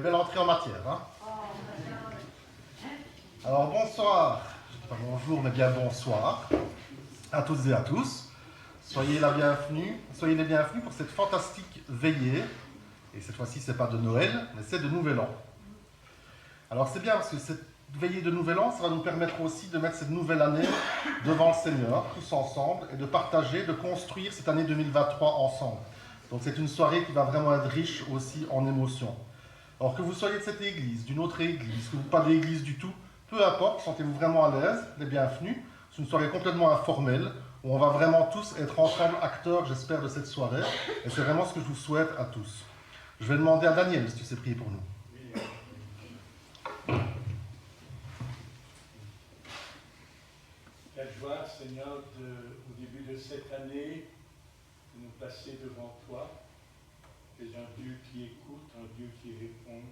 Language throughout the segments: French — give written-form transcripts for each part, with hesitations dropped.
belle entrée en matière. Hein. Alors bonsoir, pas bonjour mais bien bonsoir à toutes et à tous. Soyez les bienvenus pour cette fantastique veillée. Et cette fois-ci, ce n'est pas de Noël, mais c'est de Nouvel An. Alors c'est bien parce que cette veillée de Nouvel An, ça va nous permettre aussi de mettre cette nouvelle année devant le Seigneur, tous ensemble, et de partager, de construire cette année 2023 ensemble. Donc c'est une soirée qui va vraiment être riche aussi en émotions. Alors que vous soyez de cette église, d'une autre église, que vous pas d'église du tout, peu importe, sentez-vous vraiment à l'aise, les bienvenus. C'est une soirée complètement informelle, où on va vraiment tous être ensemble acteurs, j'espère, de cette soirée. Et c'est vraiment ce que je vous souhaite à tous. Je vais demander à Daniel si tu sais prier pour nous. Quelle joie, Seigneur, au début de cette année, de nous placer devant toi. Tu es un Dieu qui écoute, un Dieu qui répond.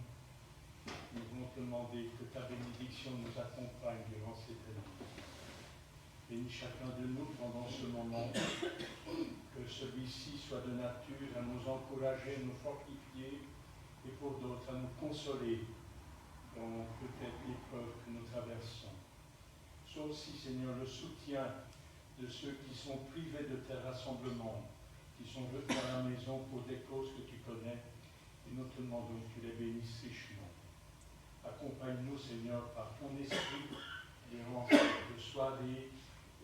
Nous voulons te demander que ta bénédiction nous accompagne durant cette année. Bénis chacun de nous pendant ce moment, que celui-ci soit de nature à nous encourager, à nous fortifier et pour d'autres à nous consoler dans peut-être l'épreuve que nous traversons. Sois aussi, Seigneur, le soutien de ceux qui sont privés de tes rassemblements, qui sont venus à la maison pour des causes que tu connais, et nous te demandons que tu les bénisses richement. Accompagne-nous, Seigneur, par ton esprit durant cette soirée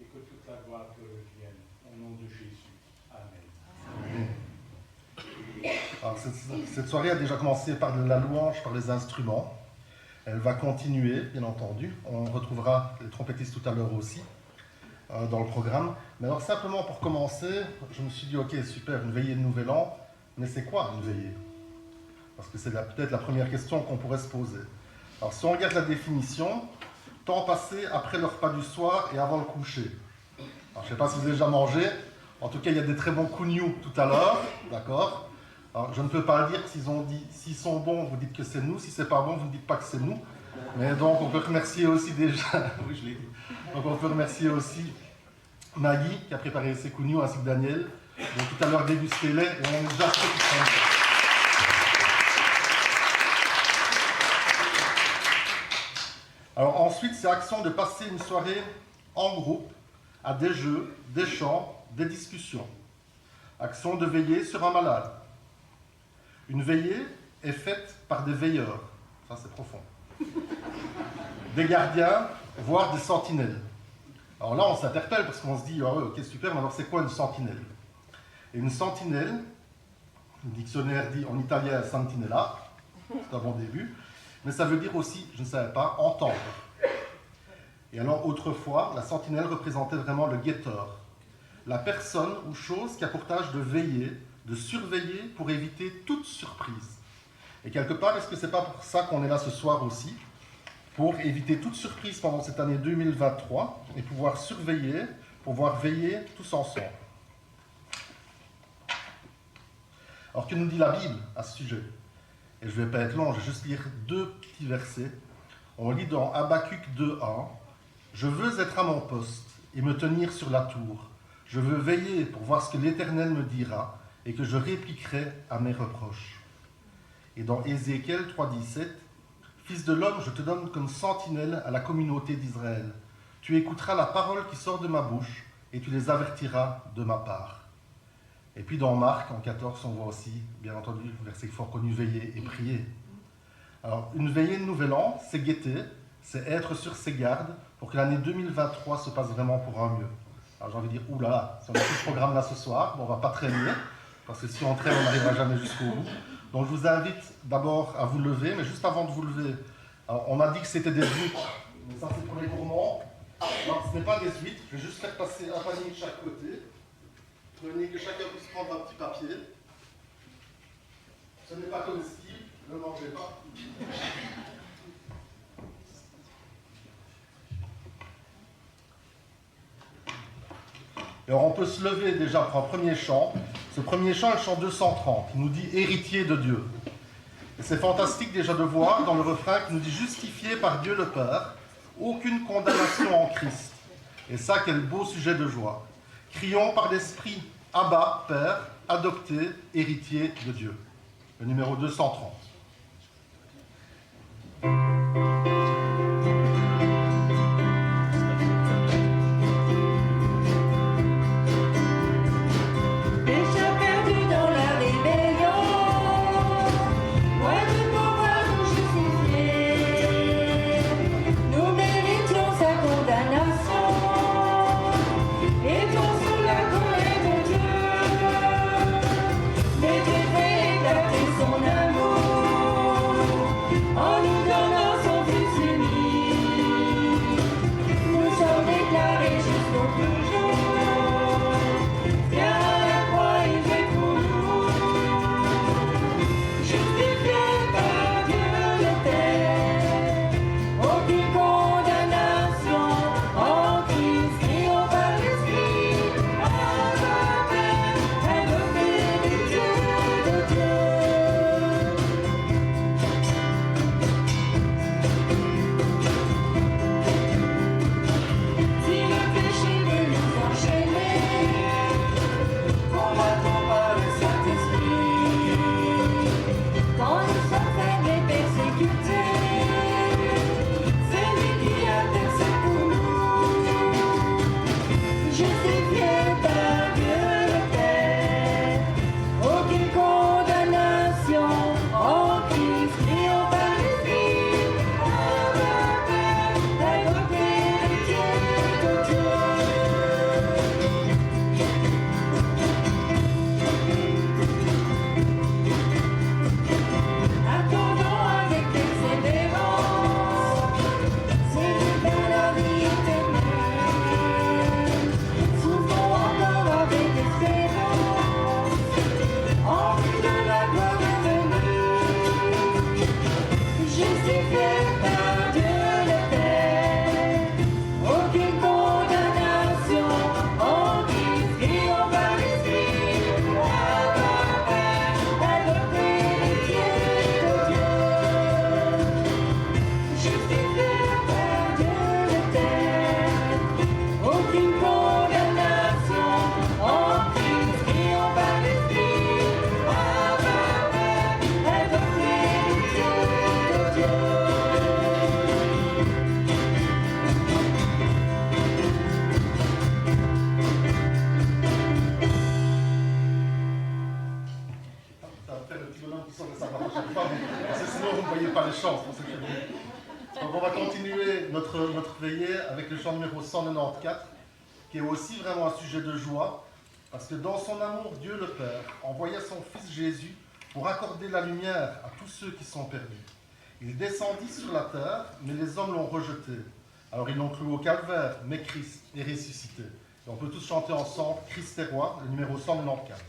et que toute la gloire te revienne. Au nom de Jésus. Amen. Alors, cette soirée a déjà commencé par la louange, par les instruments. Elle va continuer, bien entendu. On retrouvera les trompettistes tout à l'heure aussi dans le programme. Mais alors simplement pour commencer, je me suis dit, ok, super, une veillée de Nouvel An, mais c'est quoi une veillée? Parce que c'est peut-être la première question qu'on pourrait se poser. Alors si on regarde la définition, temps passé après le repas du soir et avant le coucher. Alors, je ne sais pas si vous avez déjà mangé, en tout cas il y a des très bons kouignou tout à l'heure, d'accord? Alors, je ne peux pas dire s'ils sont bons, vous dites que c'est nous, si c'est pas bon, vous ne dites pas que c'est nous. Mais donc on peut remercier aussi déjà, oui je l'ai dit, donc on peut remercier aussi Maggie qui a préparé ces kouignou ainsi que Daniel. Donc tout à l'heure dégustez-les et on est déjà très contents. Alors ensuite, c'est action de passer une soirée en groupe, à des jeux, des chants, des discussions. Action de veiller sur un malade. Une veillée est faite par des veilleurs. Ça, c'est profond. Des gardiens, voire des sentinelles. Alors là, on s'interpelle parce qu'on se dit, ah ouais, ok, super, mais alors c'est quoi une sentinelle? Et une sentinelle, le dictionnaire dit en italien sentinella, c'est un bon début, mais ça veut dire aussi, je ne savais pas, entendre. Et alors autrefois, la sentinelle représentait vraiment le guetteur, la personne ou chose qui a pour tâche de veiller, de surveiller pour éviter toute surprise. Et quelque part, est-ce que c'est pas pour ça qu'on est là ce soir aussi? Pour éviter toute surprise pendant cette année 2023 et pouvoir surveiller, pouvoir veiller tous ensemble. Alors que nous dit la Bible à ce sujet? Et je ne vais pas être long, je vais juste lire deux petits versets. On lit dans Habacuc 2:1. « Je veux être à mon poste et me tenir sur la tour. Je veux veiller pour voir ce que l'Éternel me dira et que je répliquerai à mes reproches. » Et dans Ézéchiel 3:17, « Fils de l'homme, je te donne comme sentinelle à la communauté d'Israël. Tu écouteras la parole qui sort de ma bouche et tu les avertiras de ma part. » Et puis dans Marc, en 14, on voit aussi, bien entendu, le verset fort connu, veiller et prier. Alors, une veillée de Nouvel An, c'est guetter, c'est être sur ses gardes pour que l'année 2023 se passe vraiment pour un mieux. Alors j'ai envie de dire, oulala, si on a tout ce programme-là ce soir, bon, on ne va pas traîner, parce que si on traîne, on n'arrivera jamais jusqu'au bout. Donc je vous invite d'abord à vous lever, mais juste avant de vous lever, alors, on m'a dit que c'était des huîtres, mais ça c'est pour les gourmands. Non, ce n'est pas des huîtres, je vais juste faire passer un panier de chaque côté. Prenez que chacun puisse prendre un petit papier. Ce n'est pas comestible, ne mangez pas. Et alors on peut se lever déjà pour un premier chant. Ce premier chant est le chant 230, qui nous dit « Héritier de Dieu ». Et c'est fantastique déjà de voir dans le refrain qui nous dit « Justifié par Dieu le Père, aucune condamnation en Christ ». Et ça, quel beau sujet de joie. Crions par l'Esprit « Abba, Père, adopté, héritier de Dieu ». Le numéro 230. chant, c'est pour ça que je suis venu. Donc on va continuer notre veillée avec le chant numéro 194, qui est aussi vraiment un sujet de joie, parce que dans son amour, Dieu le Père envoya son Fils Jésus pour accorder la lumière à tous ceux qui sont perdus. Il descendit sur la terre, mais les hommes l'ont rejeté. Alors ils l'ont cloué au calvaire, mais Christ est ressuscité. Et on peut tous chanter ensemble Christ est roi, le numéro 194.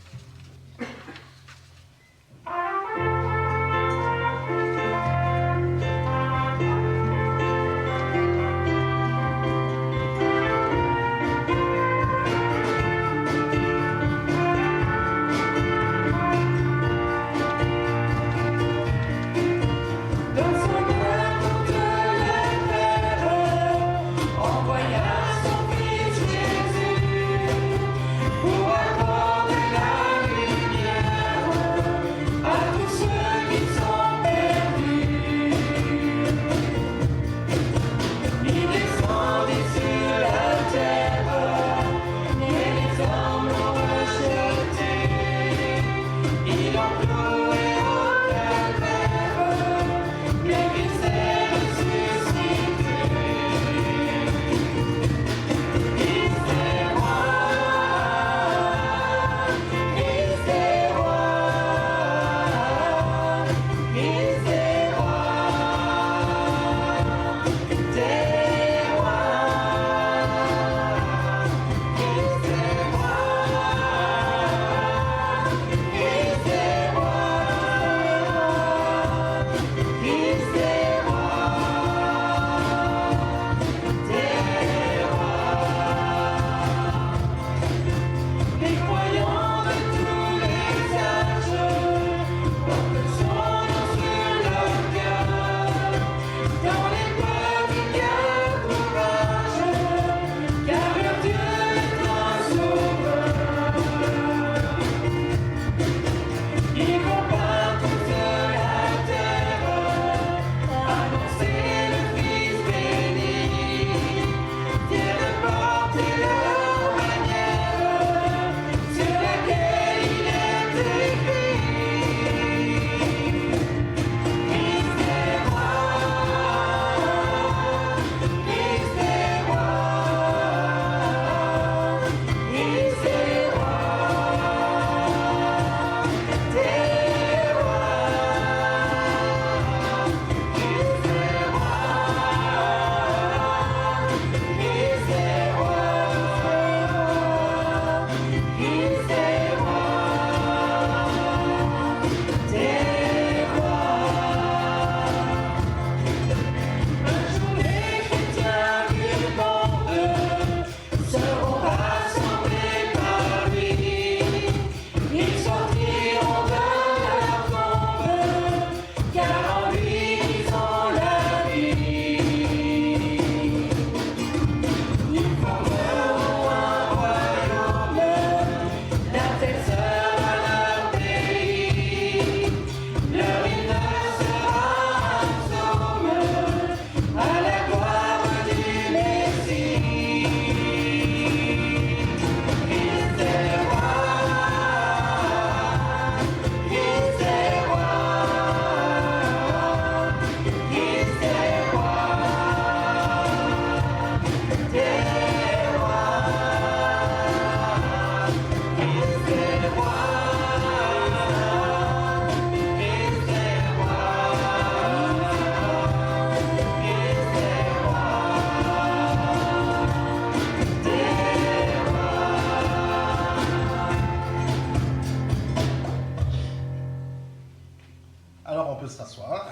S'asseoir.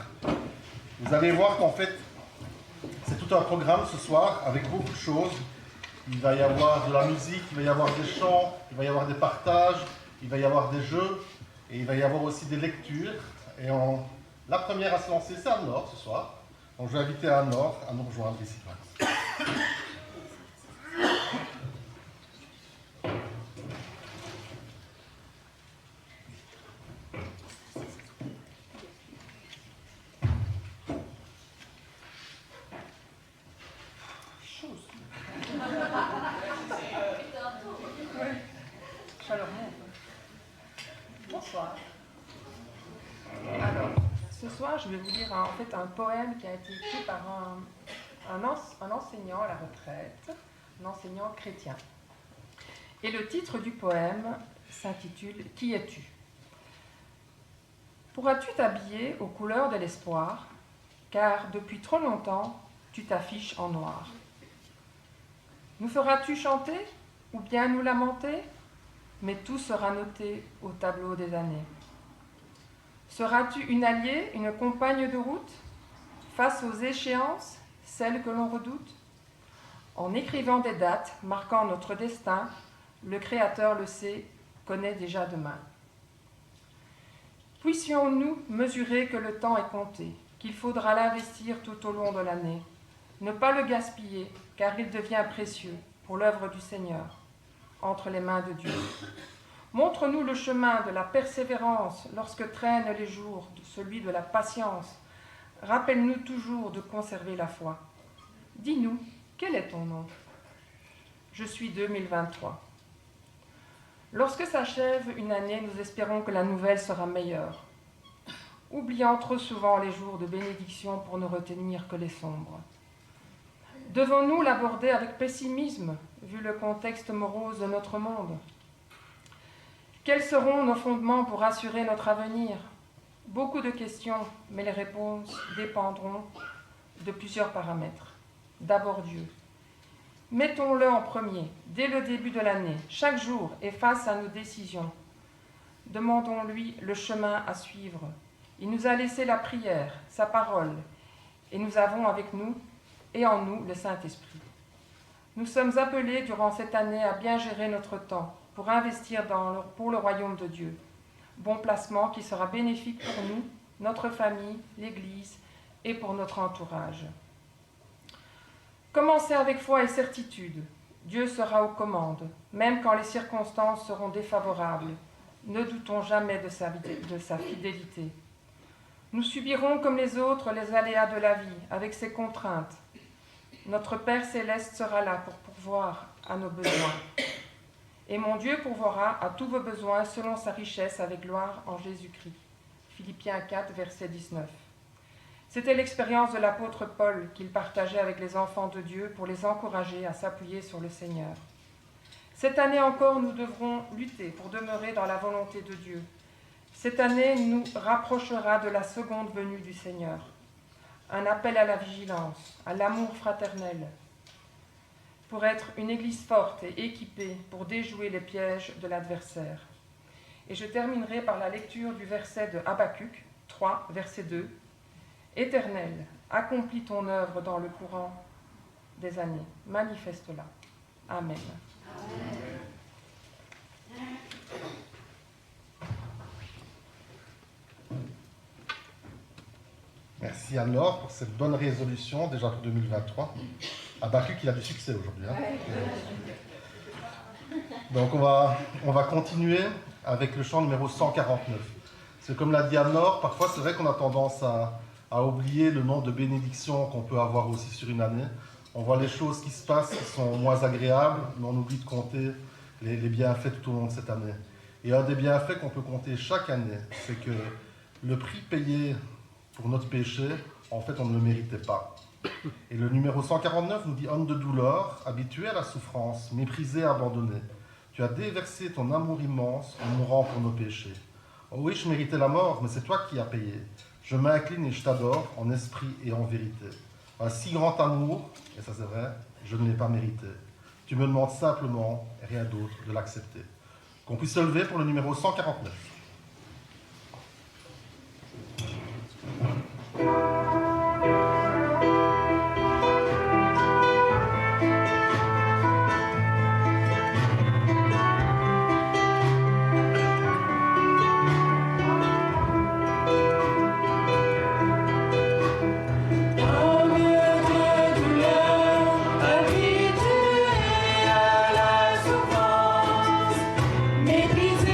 Vous allez voir qu'en fait, c'est tout un programme ce soir avec beaucoup de choses. Il va y avoir de la musique, il va y avoir des chants, il va y avoir des partages, il va y avoir des jeux et il va y avoir aussi des lectures. Et la première à se lancer, c'est Anne-Laure ce soir. Donc je vais inviter Anne-Laure à nous rejoindre ici. soir, je vais vous lire en fait un poème qui a été écrit par un enseignant à la retraite, un enseignant chrétien. Et le titre du poème s'intitule « Qui es-tu » Pourras-tu t'habiller aux couleurs de l'espoir, car depuis trop longtemps, tu t'affiches en noir. Nous feras-tu chanter ou bien nous lamenter, mais tout sera noté au tableau des années. Seras-tu une alliée, une compagne de route, face aux échéances, celles que l'on redoute? En écrivant des dates marquant notre destin, le Créateur le sait, connaît déjà demain. Puissions-nous mesurer que le temps est compté, qu'il faudra l'investir tout au long de l'année, ne pas le gaspiller, car il devient précieux pour l'œuvre du Seigneur, entre les mains de Dieu. Montre-nous le chemin de la persévérance lorsque traînent les jours, celui de la patience. Rappelle-nous toujours de conserver la foi. Dis-nous, quel est ton nom? Je suis 2023. Lorsque s'achève une année, nous espérons que la nouvelle sera meilleure, oubliant trop souvent les jours de bénédiction pour ne retenir que les sombres. Devons-nous l'aborder avec pessimisme, vu le contexte morose de notre monde? Quels seront nos fondements pour assurer notre avenir? Beaucoup de questions, mais les réponses dépendront de plusieurs paramètres. D'abord Dieu. Mettons-le en premier, dès le début de l'année, chaque jour et face à nos décisions. Demandons-lui le chemin à suivre. Il nous a laissé la prière, sa parole, et nous avons avec nous et en nous le Saint-Esprit. Nous sommes appelés durant cette année à bien gérer notre temps pour investir pour le royaume de Dieu. Bon placement qui sera bénéfique pour nous, notre famille, l'Église et pour notre entourage. Commencez avec foi et certitude. Dieu sera aux commandes, même quand les circonstances seront défavorables. Ne doutons jamais de sa fidélité. Nous subirons comme les autres les aléas de la vie, avec ses contraintes. Notre Père céleste sera là pour pourvoir à nos besoins. Et mon Dieu pourvoira à tous vos besoins selon sa richesse avec gloire en Jésus-Christ. Philippiens 4, verset 19. C'était l'expérience de l'apôtre Paul qu'il partageait avec les enfants de Dieu pour les encourager à s'appuyer sur le Seigneur. Cette année encore, nous devrons lutter pour demeurer dans la volonté de Dieu. Cette année nous rapprochera de la seconde venue du Seigneur. Un appel à la vigilance, à l'amour fraternel, pour être une église forte et équipée pour déjouer les pièges de l'adversaire. Et je terminerai par la lecture du verset de Habacuc 3, verset 2. Éternel, accomplis ton œuvre dans le courant des années. Manifeste-la. Amen. Amen. Merci Anne-Laure pour cette bonne résolution, déjà pour 2023. Habacuc, il a du succès aujourd'hui. Hein. Donc on va continuer avec le chant numéro 149. C'est comme l'a dit Anne-Laure, parfois c'est vrai qu'on a tendance à oublier le nombre de bénédictions qu'on peut avoir aussi sur une année. On voit les choses qui se passent qui sont moins agréables, mais on oublie de compter les bienfaits tout au long de cette année. Et un des bienfaits qu'on peut compter chaque année, c'est que le prix payé pour notre péché, en fait, on ne le méritait pas. Et le numéro 149 nous dit « Homme de douleur, habitué à la souffrance, méprisé, abandonné, tu as déversé ton amour immense en mourant pour nos péchés. Oh oui, je méritais la mort, mais c'est toi qui as payé. Je m'incline et je t'adore en esprit et en vérité. Un si grand amour, et ça c'est vrai, je ne l'ai pas mérité. Tu me demandes simplement, et rien d'autre, de l'accepter. » Qu'on puisse se lever pour le numéro 149. Méprisé,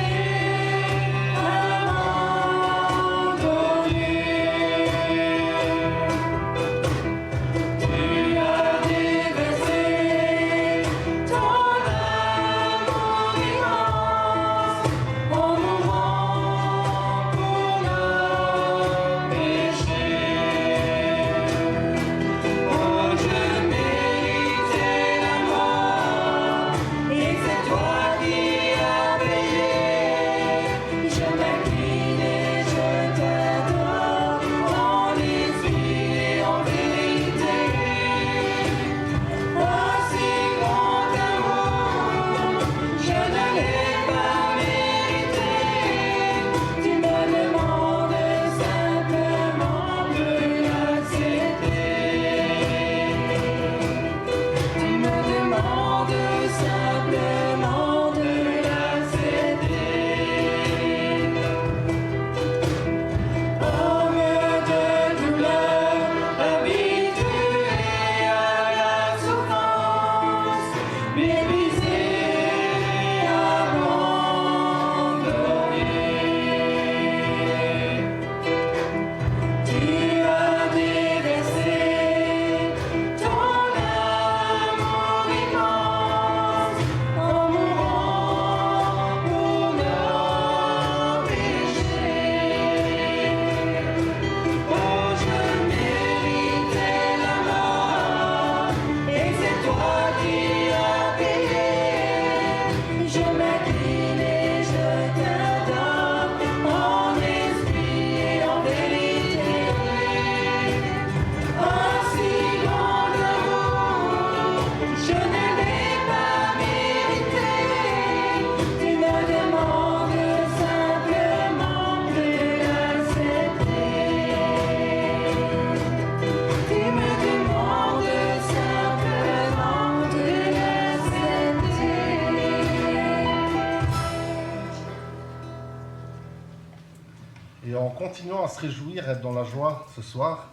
Et en continuant à se réjouir, être dans la joie ce soir,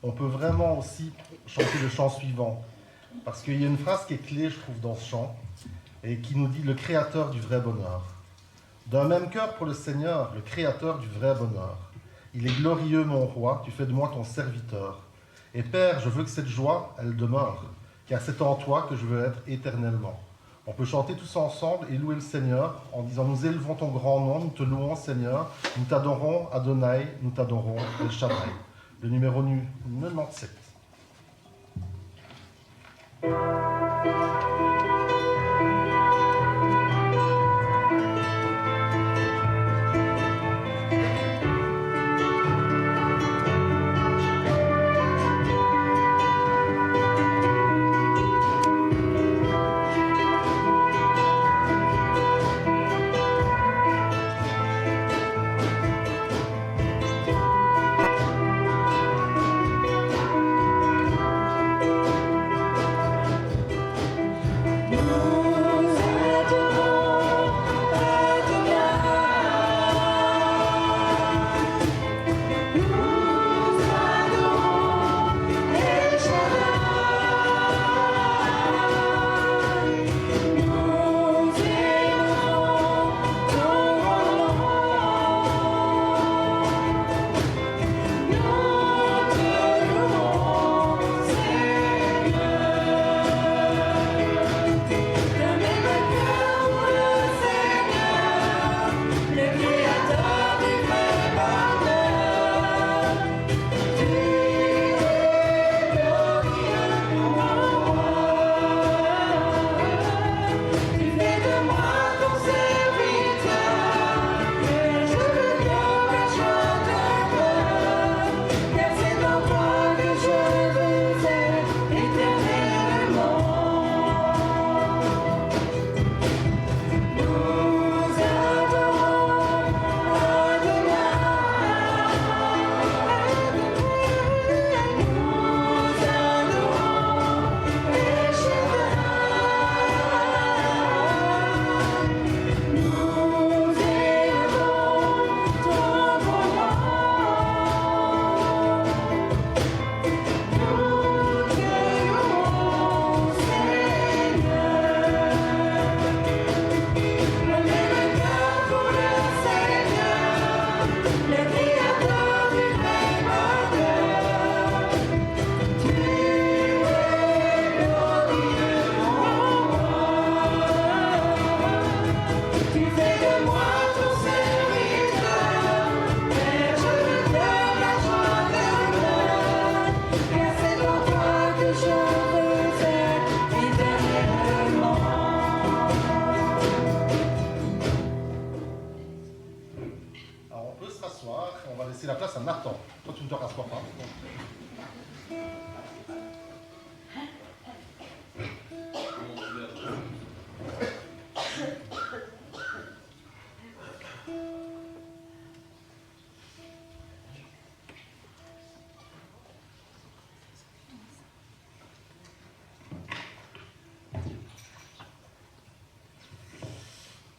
on peut vraiment aussi chanter le chant suivant. Parce qu'il y a une phrase qui est clé, je trouve, dans ce chant, et qui nous dit « le créateur du vrai bonheur ». D'un même cœur pour le Seigneur, le créateur du vrai bonheur. Il est glorieux, mon roi, tu fais de moi ton serviteur. Et Père, je veux que cette joie, elle demeure, car c'est en toi que je veux être éternellement. On peut chanter tous ensemble et louer le Seigneur en disant « Nous élevons ton grand nom, nous te louons Seigneur, nous t'adorons Adonai, nous t'adorons El Shaddai ». Le numéro 97.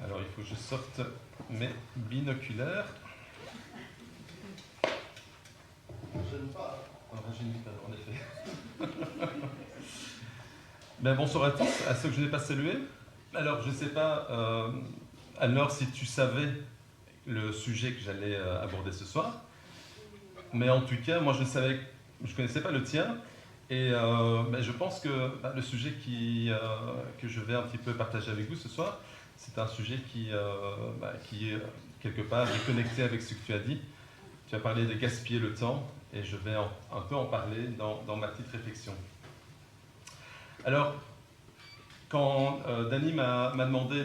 Alors il faut que je sorte mes binoculaires. En effet. Ben, bonsoir à tous, à ceux que je n'ai pas salués. Alors je ne sais pas, Anne-Laure, si tu savais le sujet que j'allais aborder ce soir, mais en tout cas, moi je ne connaissais pas le tien, et ben, je pense que le sujet que je vais un petit peu partager avec vous ce soir, c'est un sujet qui est quelque part connecté avec ce que tu as dit. Tu as parlé de gaspiller le temps, et je vais un peu en parler dans ma petite réflexion. Alors, quand Dany m'a demandé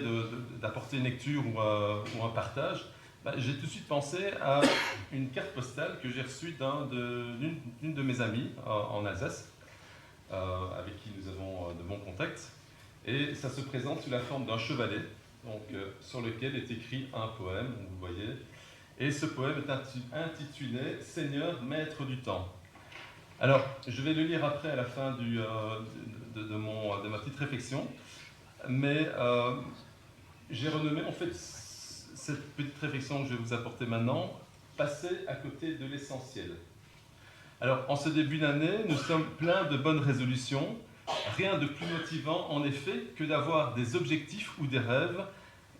d'apporter une lecture ou un partage, j'ai tout de suite pensé à une carte postale que j'ai reçue d'une de mes amies en Alsace, avec qui nous avons de bons contacts. Et ça se présente sous la forme d'un chevalet, donc, sur lequel est écrit un poème, vous voyez. Et ce poème est intitulé « Seigneur, maître du temps ». Alors, je vais le lire après à la fin de ma petite réflexion, mais j'ai renommé en fait cette petite réflexion que je vais vous apporter maintenant passer à côté de l'essentiel. Alors, en ce début d'année, nous sommes pleins de bonnes résolutions. Rien de plus motivant, en effet, que d'avoir des objectifs ou des rêves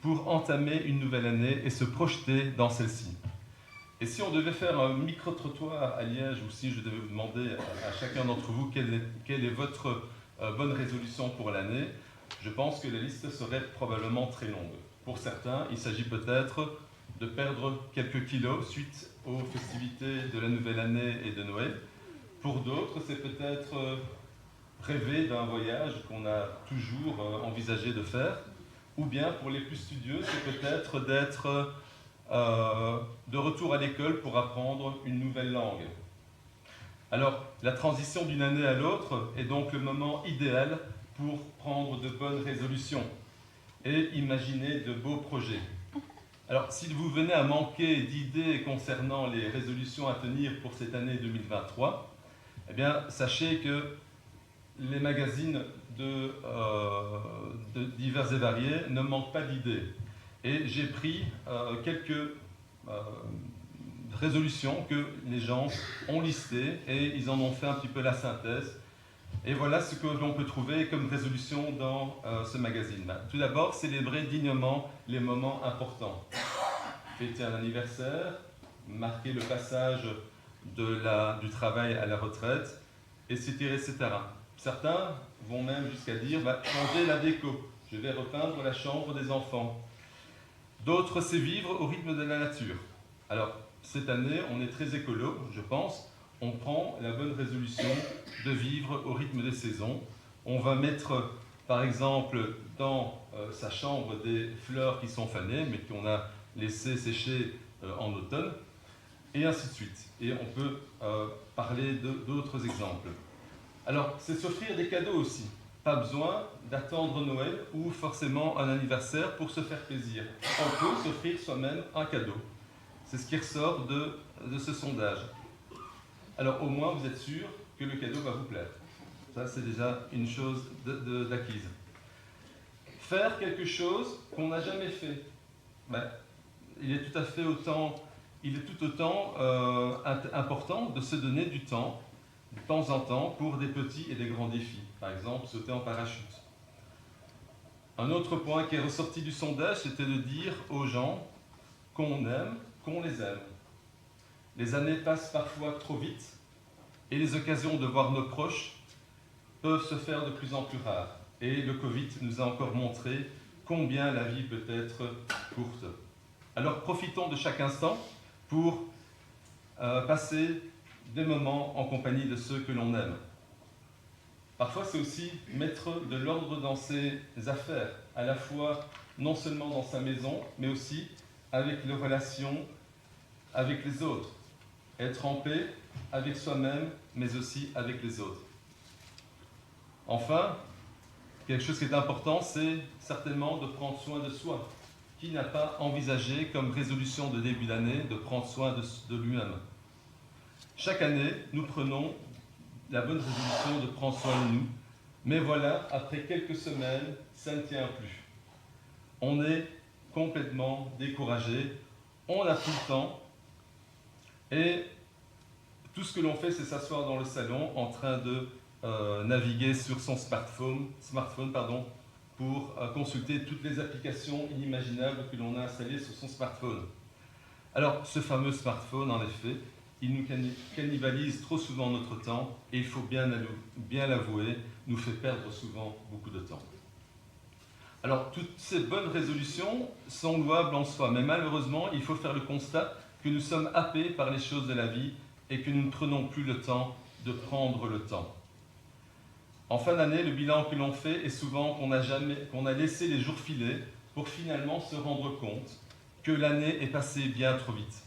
pour entamer une nouvelle année et se projeter dans celle-ci. Et si on devait faire un micro-trottoir à Liège, ou si je devais vous demander à chacun d'entre vous quelle est votre bonne résolution pour l'année, je pense que la liste serait probablement très longue. Pour certains, il s'agit peut-être de perdre quelques kilos suite aux festivités de la nouvelle année et de Noël. Pour d'autres, c'est peut-être rêver d'un voyage qu'on a toujours envisagé de faire. Ou bien, pour les plus studieux, c'est peut-être d'être de retour à l'école pour apprendre une nouvelle langue. Alors, la transition d'une année à l'autre est donc le moment idéal pour prendre de bonnes résolutions et imaginer de beaux projets. Alors, si vous venez à manquer d'idées concernant les résolutions à tenir pour cette année 2023, eh bien, sachez que les magazines de divers et variés ne manquent pas d'idées. Et j'ai pris quelques résolutions que les gens ont listées et ils en ont fait un petit peu la synthèse. Et voilà ce que l'on peut trouver comme résolution dans ce magazine. Tout d'abord, célébrer dignement les moments importants. Fêter un anniversaire, marquer le passage du travail à la retraite, etc. Certains vont même jusqu'à dire changer la déco, je vais repeindre la chambre des enfants. D'autres, c'est vivre au rythme de la nature. Alors, cette année, on est très écolo, je pense. On prend la bonne résolution de vivre au rythme des saisons. On va mettre, par exemple, dans sa chambre des fleurs qui sont fanées, mais qu'on a laissées sécher en automne, et ainsi de suite. Et on peut parler d'autres exemples. Alors, c'est s'offrir des cadeaux aussi. Pas besoin d'attendre Noël ou forcément un anniversaire pour se faire plaisir. On peut s'offrir soi-même un cadeau. C'est ce qui ressort de ce sondage. Alors au moins vous êtes sûr que le cadeau va vous plaire. Ça c'est déjà une chose d'acquise. Faire quelque chose qu'on n'a jamais fait. Il est tout autant important de se donner du temps, de temps en temps, pour des petits et des grands défis. Par exemple, sauter en parachute. Un autre point qui est ressorti du sondage, c'était de dire aux gens qu'on aime, qu'on les aime. Les années passent parfois trop vite et les occasions de voir nos proches peuvent se faire de plus en plus rares. Et le Covid nous a encore montré combien la vie peut être courte. Alors profitons de chaque instant pour passer des moments en compagnie de ceux que l'on aime. Parfois, c'est aussi mettre de l'ordre dans ses affaires, à la fois non seulement dans sa maison, mais aussi avec les relations avec les autres. Être en paix avec soi-même, mais aussi avec les autres. Enfin, quelque chose qui est important, c'est certainement de prendre soin de soi. Qui n'a pas envisagé comme résolution de début d'année de prendre soin de lui-même? Chaque année, nous prenons la bonne résolution de prendre soin de nous, mais voilà, après quelques semaines, ça ne tient plus. On est complètement découragé, on n'a plus le temps, et tout ce que l'on fait, c'est s'asseoir dans le salon en train de naviguer sur son smartphone pour consulter toutes les applications inimaginables que l'on a installées sur son smartphone. Alors, ce fameux smartphone, en effet, il nous cannibalise trop souvent notre temps et il faut bien l'avouer, nous fait perdre souvent beaucoup de temps. Alors, toutes ces bonnes résolutions sont louables en soi, mais malheureusement, il faut faire le constat que nous sommes happés par les choses de la vie et que nous ne prenons plus le temps de prendre le temps. En fin d'année, le bilan que l'on fait est souvent qu'on a laissé les jours filer pour finalement se rendre compte que l'année est passée bien trop vite.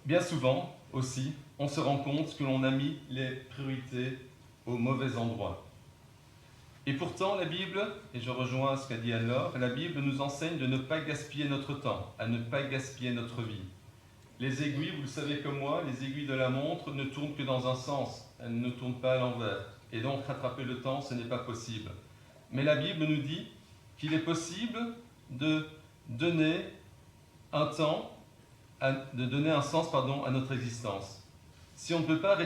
Bien souvent aussi, on se rend compte que l'on a mis les priorités au mauvais endroit. Et pourtant, la Bible, et je rejoins ce qu'a dit Anne-Laure, la Bible nous enseigne de ne pas gaspiller notre temps, à ne pas gaspiller notre vie. Les aiguilles, vous le savez comme moi, les aiguilles de la montre ne tournent que dans un sens, elles ne tournent pas à l'envers. Et donc, rattraper le temps, ce n'est pas possible. Mais la Bible nous dit qu'il est possible de donner de donner un sens à notre existence. Si on ne peut pas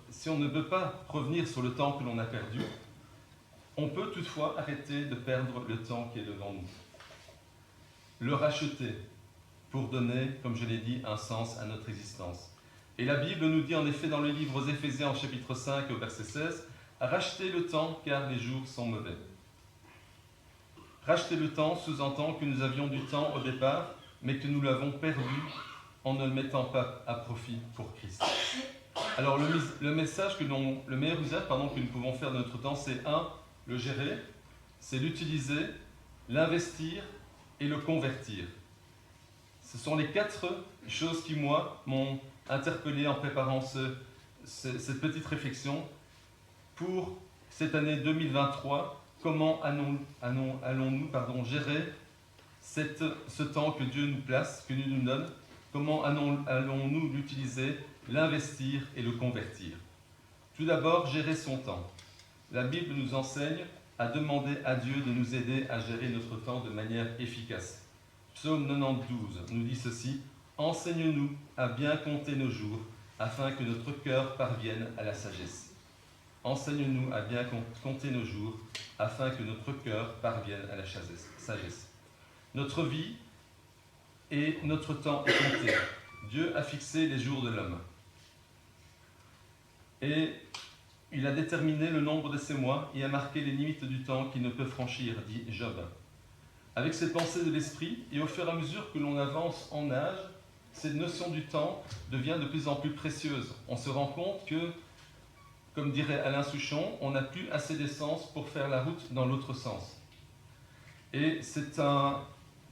si on ne peut pas revenir sur le temps que l'on a perdu, on peut toutefois arrêter de perdre le temps qui est devant nous. Le racheter pour donner, comme je l'ai dit, un sens à notre existence. Et la Bible nous dit en effet dans le livre aux Éphésiens au chapitre 5 au verset 16, « Rachetez le temps car les jours sont mauvais ». Racheter le temps sous-entend que nous avions du temps au départ, mais que nous l'avons perdu en ne le mettant pas à profit pour Christ. Alors le meilleur usage que nous pouvons faire de notre temps, c'est le gérer, c'est l'utiliser, l'investir et le convertir. Ce sont les 4 choses qui, moi, m'ont interpellé en préparant cette petite réflexion pour cette année 2023. Comment allons-nous gérer ce temps que Dieu nous place, que Dieu nous donne? Comment allons-nous l'utiliser, l'investir et le convertir? Tout d'abord, gérer son temps. La Bible nous enseigne à demander à Dieu de nous aider à gérer notre temps de manière efficace. Psaume 92 nous dit ceci, « Enseigne-nous à bien compter nos jours, afin que notre cœur parvienne à la sagesse. » Enseigne-nous à bien compter nos jours, afin que notre cœur parvienne à la sagesse. Notre vie et notre temps est compté. Dieu a fixé les jours de l'homme. Et il a déterminé le nombre de ses mois et a marqué les limites du temps qu'il ne peut franchir, dit Job. Avec cette pensée de l'esprit, et au fur et à mesure que l'on avance en âge, cette notion du temps devient de plus en plus précieuse. On se rend compte que, comme dirait Alain Souchon, on n'a plus assez d'essence pour faire la route dans l'autre sens. Et c'est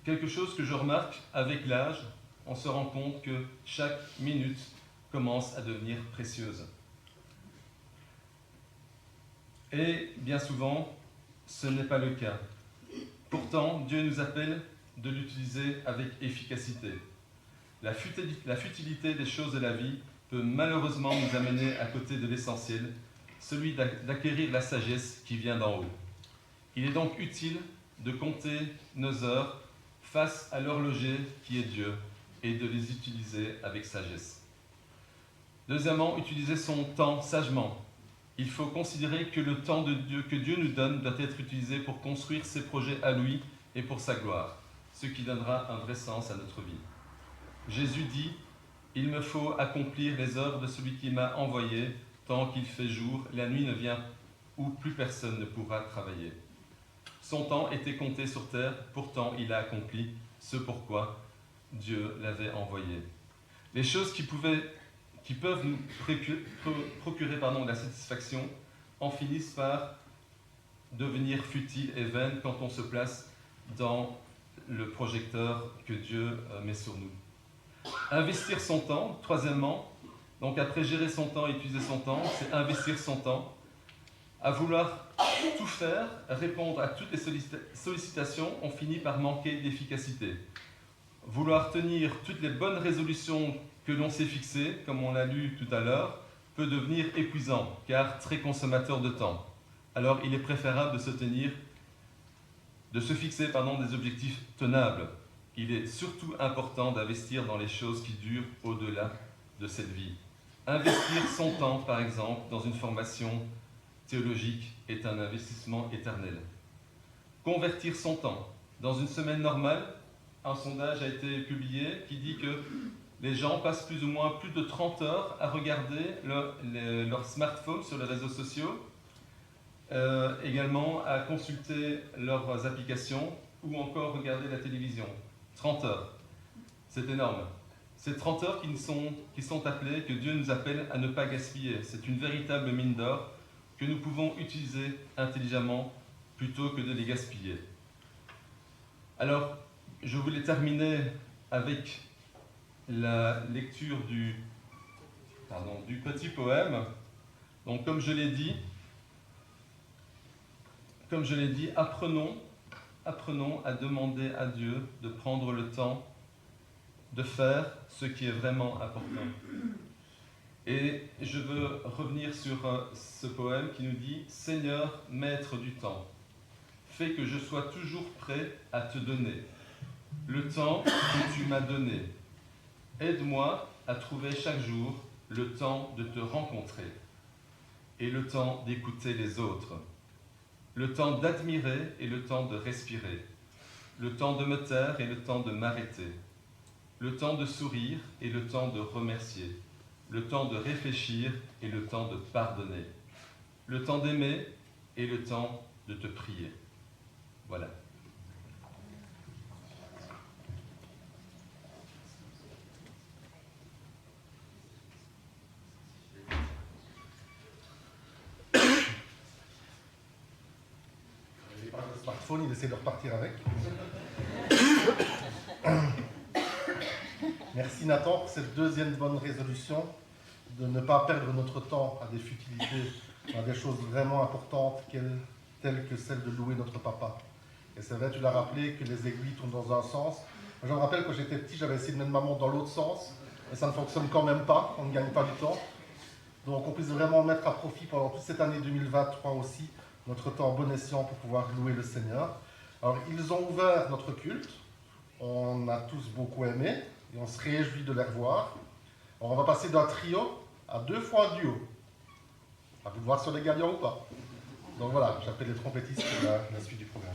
quelque chose que je remarque avec l'âge. On se rend compte que chaque minute commence à devenir précieuse. Et bien souvent, ce n'est pas le cas. Pourtant, Dieu nous appelle de l'utiliser avec efficacité. La futilité des choses de la vie peut malheureusement nous amener à côté de l'essentiel, celui d'acquérir la sagesse qui vient d'en haut. Il est donc utile de compter nos heures face à l'horloger qui est Dieu et de les utiliser avec sagesse. Deuxièmement, utiliser son temps sagement. Il faut considérer que le temps que Dieu nous donne doit être utilisé pour construire ses projets à lui et pour sa gloire, ce qui donnera un vrai sens à notre vie. Jésus dit « Il me faut accomplir les œuvres de celui qui m'a envoyé, tant qu'il fait jour, la nuit ne vient où plus personne ne pourra travailler. » Son temps était compté sur terre, pourtant il a accompli ce pourquoi Dieu l'avait envoyé. Les choses qui peuvent nous procurer la satisfaction en finissent par devenir futiles et vaines quand on se place dans le projecteur que Dieu met sur nous. Investir son temps, troisièmement, donc après gérer son temps et utiliser son temps, c'est investir son temps. À vouloir tout faire, répondre à toutes les sollicitations, on finit par manquer d'efficacité. Vouloir tenir toutes les bonnes résolutions que l'on s'est fixées, comme on l'a lu tout à l'heure, peut devenir épuisant, car très consommateur de temps. Alors il est préférable de se fixer des objectifs tenables. Il est surtout important d'investir dans les choses qui durent au-delà de cette vie. Investir son temps, par exemple, dans une formation théologique est un investissement éternel. Convertir son temps. Dans une semaine normale, un sondage a été publié qui dit que les gens passent plus ou moins plus de 30 heures à regarder leur smartphone sur les réseaux sociaux, également à consulter leurs applications ou encore regarder la télévision. 30 heures. C'est énorme. C'est 30 heures qui sont appelées, que Dieu nous appelle à ne pas gaspiller. C'est une véritable mine d'or que nous pouvons utiliser intelligemment plutôt que de les gaspiller. Alors, je voulais terminer avec la lecture du petit poème. Donc, comme je l'ai dit, apprenons à demander à Dieu de prendre le temps de faire ce qui est vraiment important. Et je veux revenir sur ce poème qui nous dit « Seigneur, maître du temps, fais que je sois toujours prêt à te donner. le temps que tu m'as donné. Aide-moi à trouver chaque jour le temps de te rencontrer et le temps d'écouter les autres, le temps d'admirer et le temps de respirer, le temps de me taire et le temps de m'arrêter, le temps de sourire et le temps de remercier, le temps de réfléchir et le temps de pardonner, le temps d'aimer et le temps de te prier. Voilà. Il parle de smartphone, il essaie de repartir avec. Merci Nathan pour cette deuxième bonne résolution, de ne pas perdre notre temps à des futilités, à des choses vraiment importantes telles que celle de louer notre papa. Et c'est vrai, tu l'as rappelé, que les aiguilles tournent dans un sens. Je me rappelle quand j'étais petit, j'avais essayé de mettre maman dans l'autre sens, mais ça ne fonctionne quand même pas, on ne gagne pas du temps. Donc on puisse vraiment mettre à profit pendant toute cette année 2023 aussi, notre temps en bon escient pour pouvoir louer le Seigneur. Alors ils ont ouvert notre culte, on a tous beaucoup aimé, et on se réjouit de les revoir. Alors, on va passer d'un trio à 2 fois un duo. À vous de voir sur les gagnants ou pas. Donc voilà, j'appelle les trompettistes pour la suite du programme.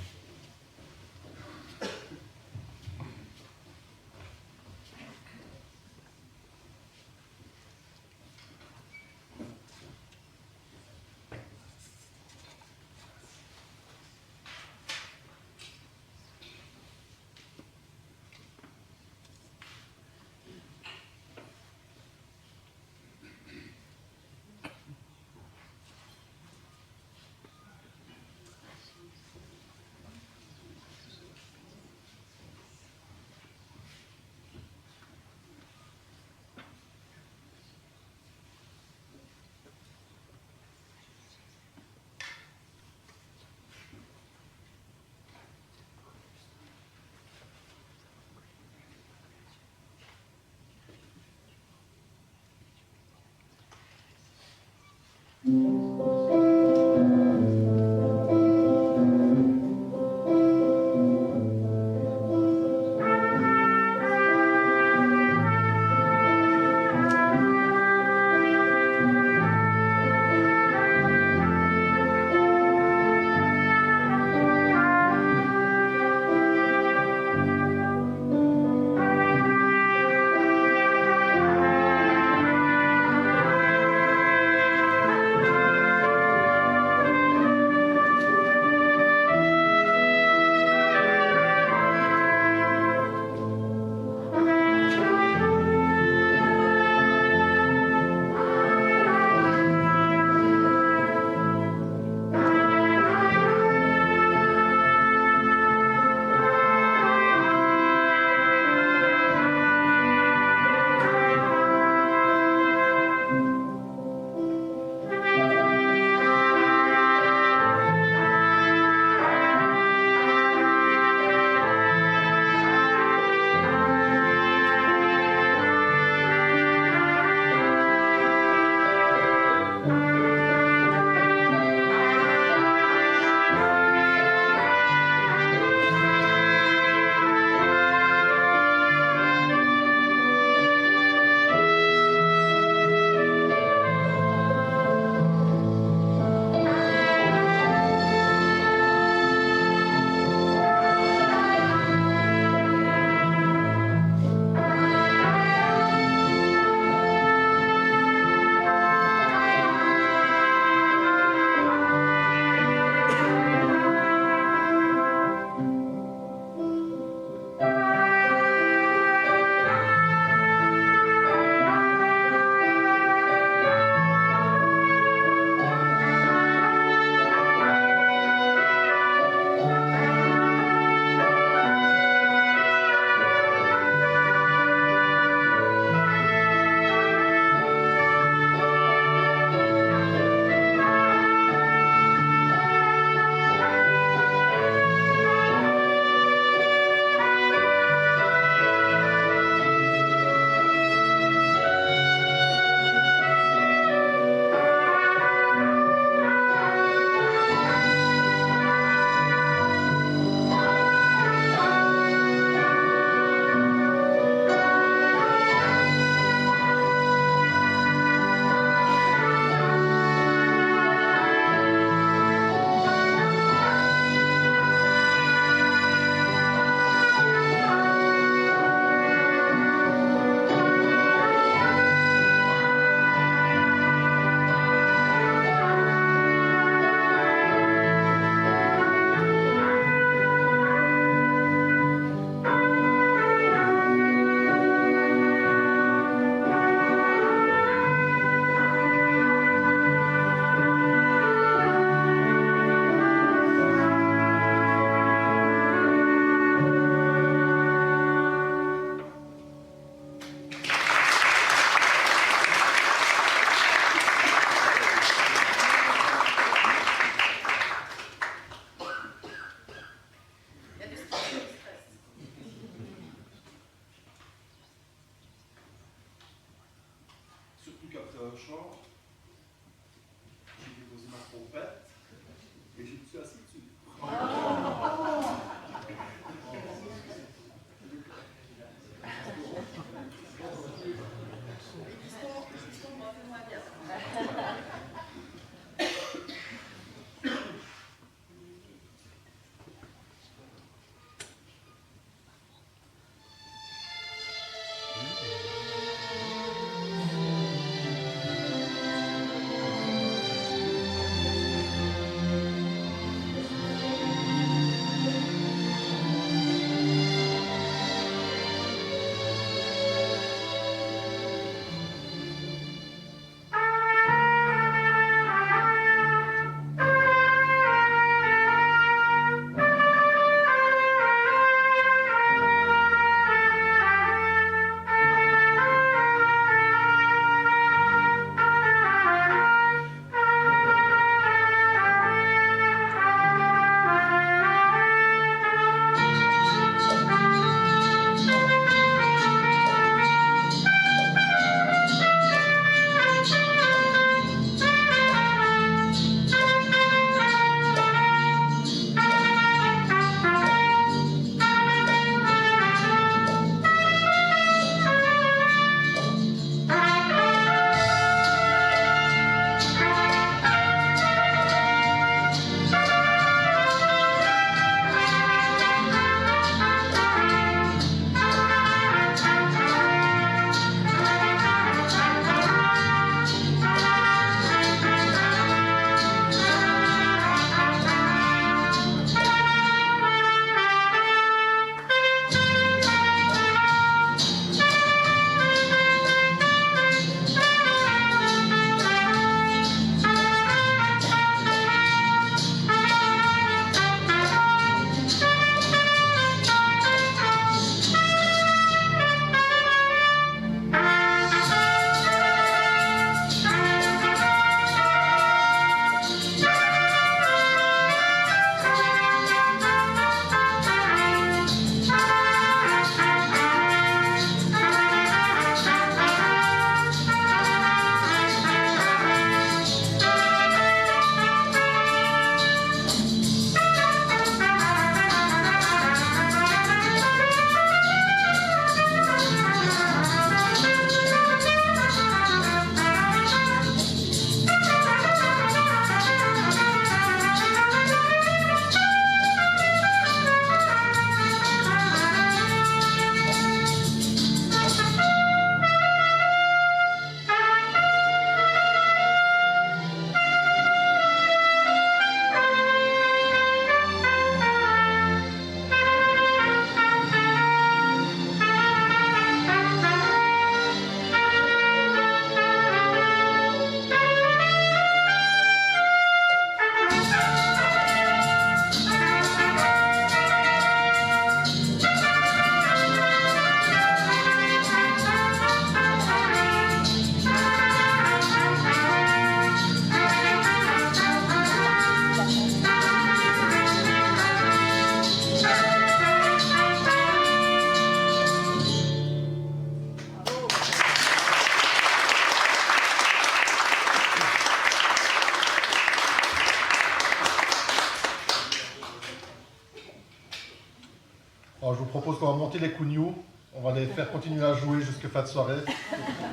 Alors, je vous propose qu'on va monter les cougnous. On va les faire continuer à jouer jusqu'à fin de soirée.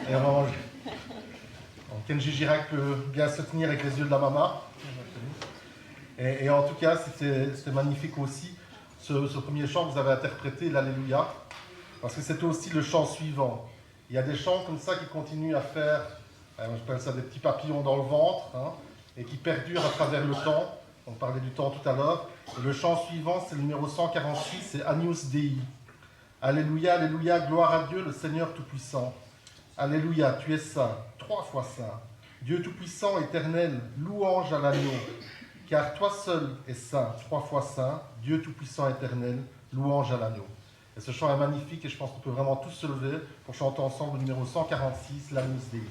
Et on va manger. Donc, Kenji Girac peut bien se tenir avec les yeux de la maman. Et en tout cas, c'était magnifique aussi, ce premier chant que vous avez interprété, l'Alléluia. Parce que c'était aussi le chant suivant. Il y a des chants comme ça qui continuent à faire, j'appelle ça des petits papillons dans le ventre, hein, et qui perdurent à travers le temps. On parlait du temps tout à l'heure. Et le chant suivant, c'est le numéro 146, c'est Agnus Dei. Alléluia, Alléluia, gloire à Dieu, le Seigneur Tout-Puissant. Alléluia, tu es saint, 3 fois saint. Dieu Tout-Puissant, éternel, louange à l'agneau. Car toi seul es saint, 3 fois saint, Dieu Tout-Puissant, éternel, louange à l'agneau. Et ce chant est magnifique et je pense qu'on peut vraiment tous se lever pour chanter ensemble le numéro 146, l'Agnus Dei.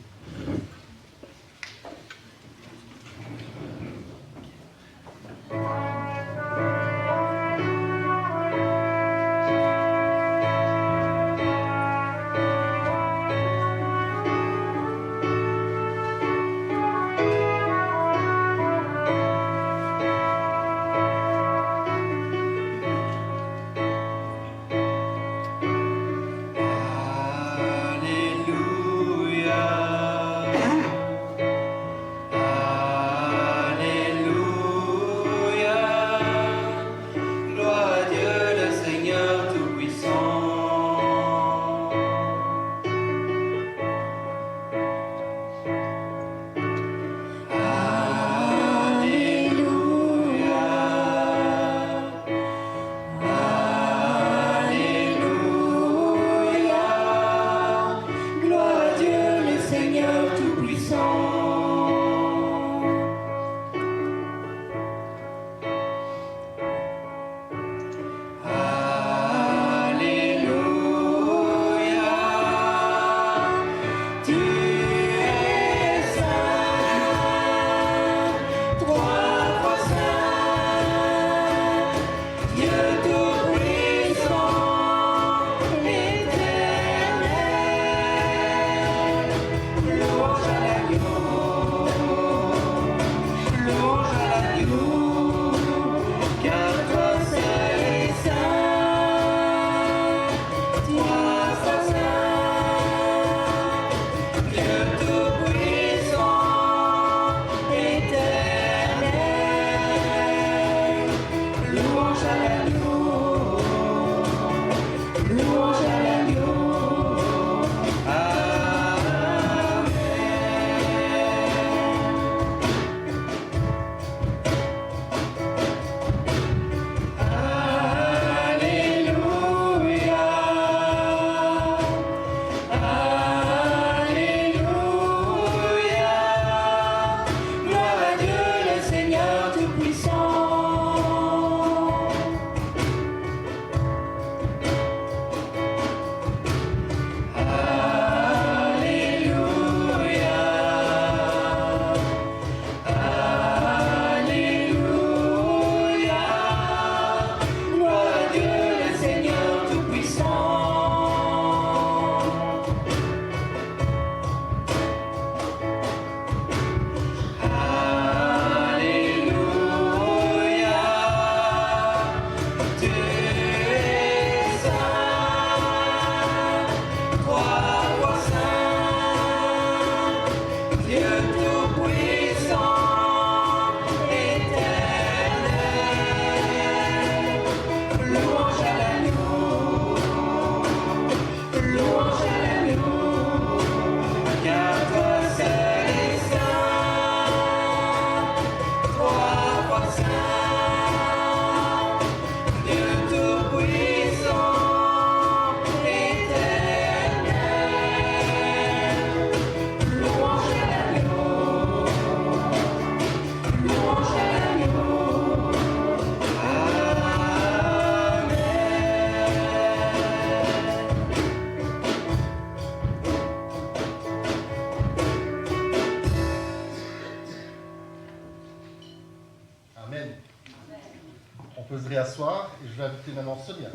On peut se réasseoir et je vais inviter maintenant Sonia.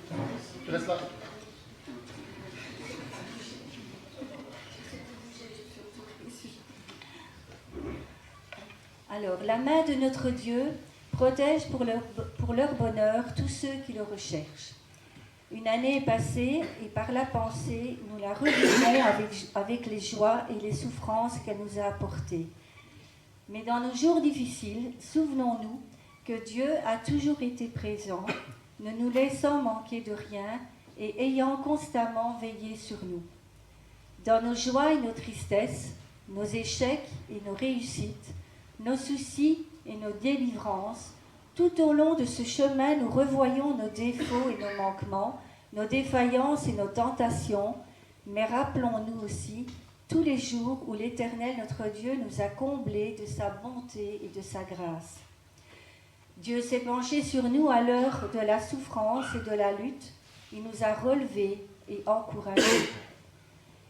Je te laisse là. Alors, la main de notre Dieu protège pour pour leur bonheur tous ceux qui le recherchent. Une année est passée et par la pensée, nous la revivons avec les joies et les souffrances qu'elle nous a apportées. Mais dans nos jours difficiles, souvenons-nous que Dieu a toujours été présent, ne nous laissant manquer de rien et ayant constamment veillé sur nous. Dans nos joies et nos tristesses, nos échecs et nos réussites, nos soucis et nos délivrances, tout au long de ce chemin, nous revoyons nos défauts et nos manquements, nos défaillances et nos tentations, mais rappelons-nous aussi tous les jours où l'Éternel, notre Dieu, nous a comblés de sa bonté et de sa grâce. Dieu s'est penché sur nous à l'heure de la souffrance et de la lutte. Il nous a relevés et encouragés.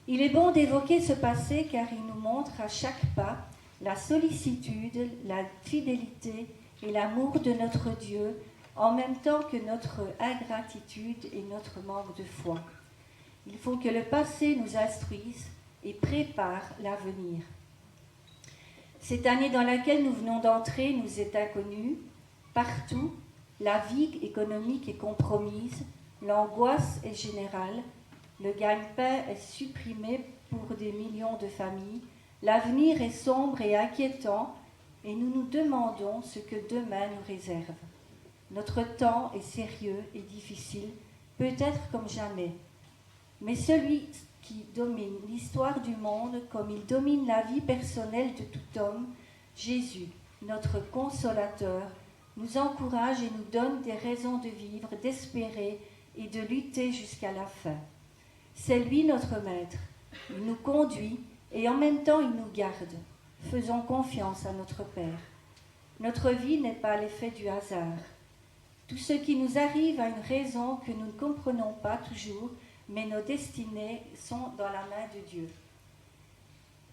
Il est bon d'évoquer ce passé car il nous montre à chaque pas la sollicitude, la fidélité et l'amour de notre Dieu, en même temps que notre ingratitude et notre manque de foi. Il faut que le passé nous instruise et prépare l'avenir. Cette année dans laquelle nous venons d'entrer nous est inconnue. Partout, la vie économique est compromise, l'angoisse est générale, le gagne-pain est supprimé pour des millions de familles, l'avenir est sombre et inquiétant, et nous nous demandons ce que demain nous réserve. Notre temps est sérieux et difficile, peut-être comme jamais. Mais celui qui domine l'histoire du monde comme il domine la vie personnelle de tout homme, Jésus, notre consolateur, nous encourage et nous donne des raisons de vivre, d'espérer et de lutter jusqu'à la fin. C'est lui notre maître. Il nous conduit et en même temps il nous garde. Faisons confiance à notre Père. Notre vie n'est pas l'effet du hasard. Tout ce qui nous arrive a une raison que nous ne comprenons pas toujours, mais nos destinées sont dans la main de Dieu.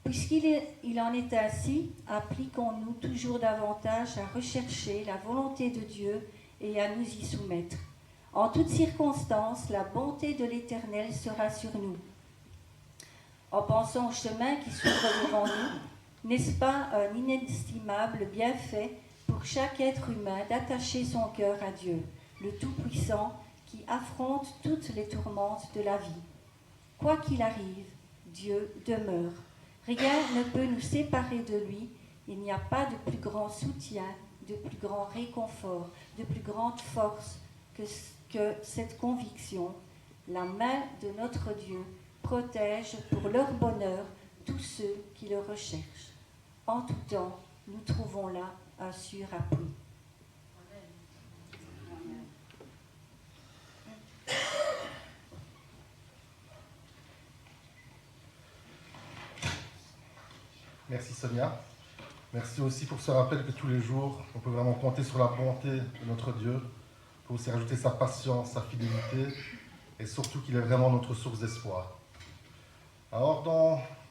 Puisqu'il en est ainsi, appliquons-nous toujours davantage à rechercher la volonté de Dieu et à nous y soumettre. En toutes circonstances, la bonté de l'Éternel sera sur nous. En pensant au chemin qui s'ouvre devant nous, n'est-ce pas un inestimable bienfait pour chaque être humain d'attacher son cœur à Dieu, le Tout-Puissant, qui affronte toutes les tourmentes de la vie. Quoi qu'il arrive, Dieu demeure. Rien ne peut nous séparer de lui. Il n'y a pas de plus grand soutien, de plus grand réconfort, de plus grande force que cette conviction. La main de notre Dieu protège pour leur bonheur tous ceux qui le recherchent. En tout temps, nous trouvons là un sûr appui. Merci Sonia. Merci aussi pour ce rappel que tous les jours, on peut vraiment compter sur la bonté de notre Dieu. On peut aussi rajouter sa patience, sa fidélité et surtout qu'il est vraiment notre source d'espoir. Alors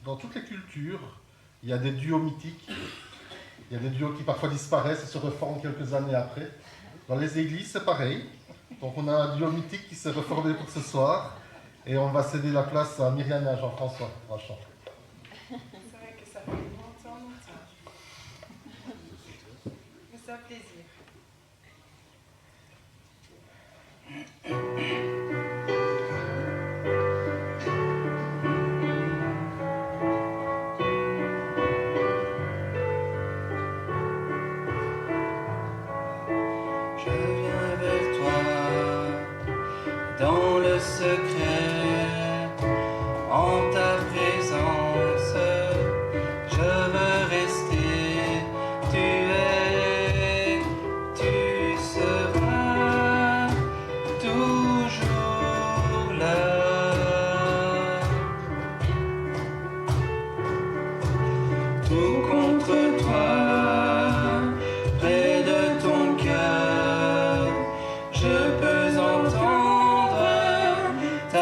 dans toutes les cultures, il y a des duos mythiques. Il y a des duos qui parfois disparaissent et se reforment quelques années après. Dans les églises, c'est pareil. Donc on a un duo mythique qui s'est reformé pour ce soir. Et on va céder la place à Myriam et à Jean-François pour un chant. C'est vrai que ça fait longtemps. Mais ça fait plaisir. Dans le secret, en ta présence, je veux rester. Tu es, tu seras toujours là. Tout contre toi, près de ton cœur, je peux entendre ta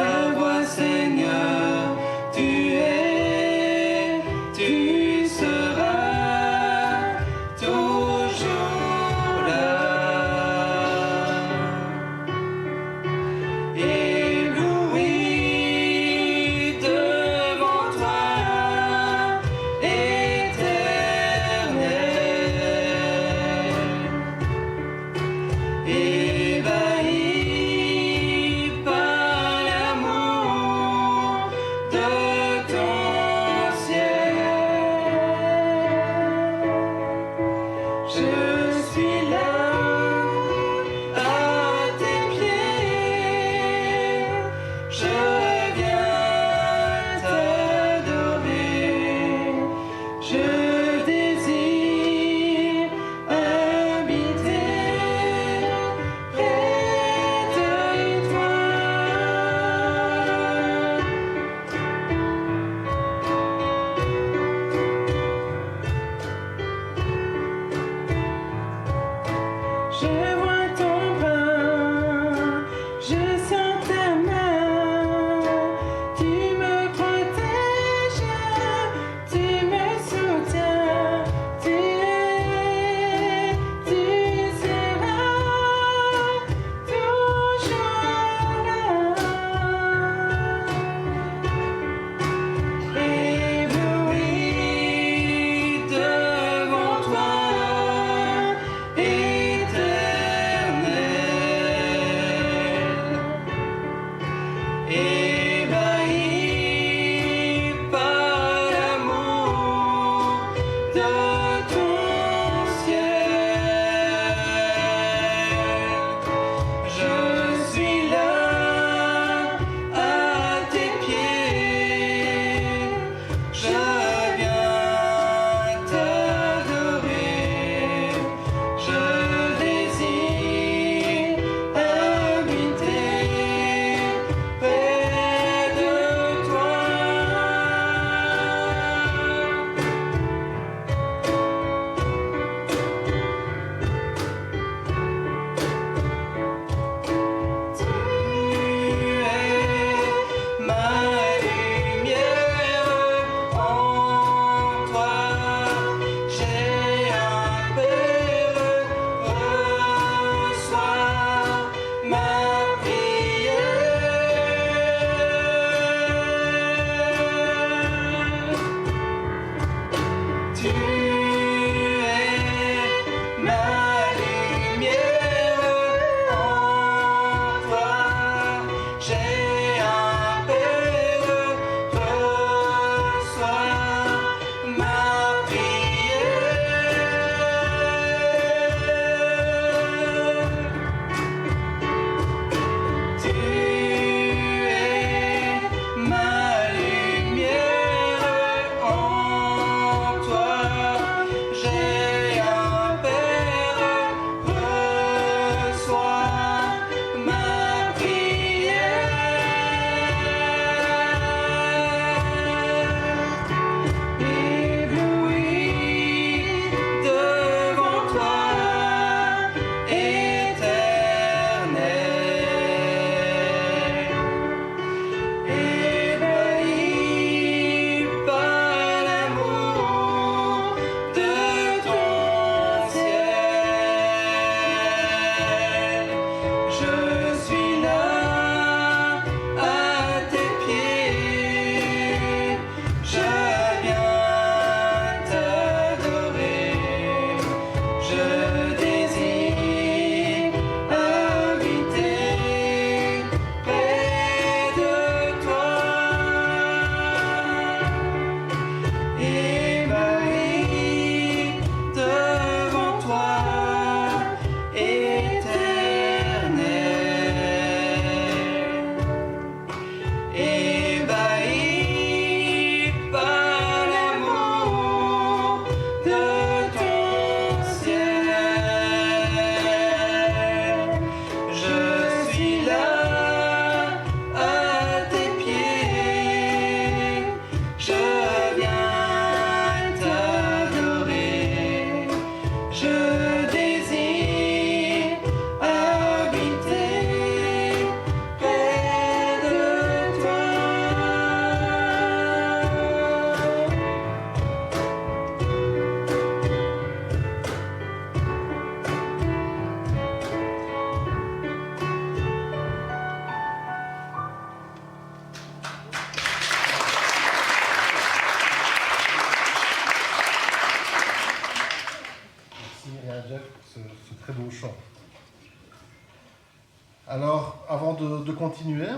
Alors, avant de continuer,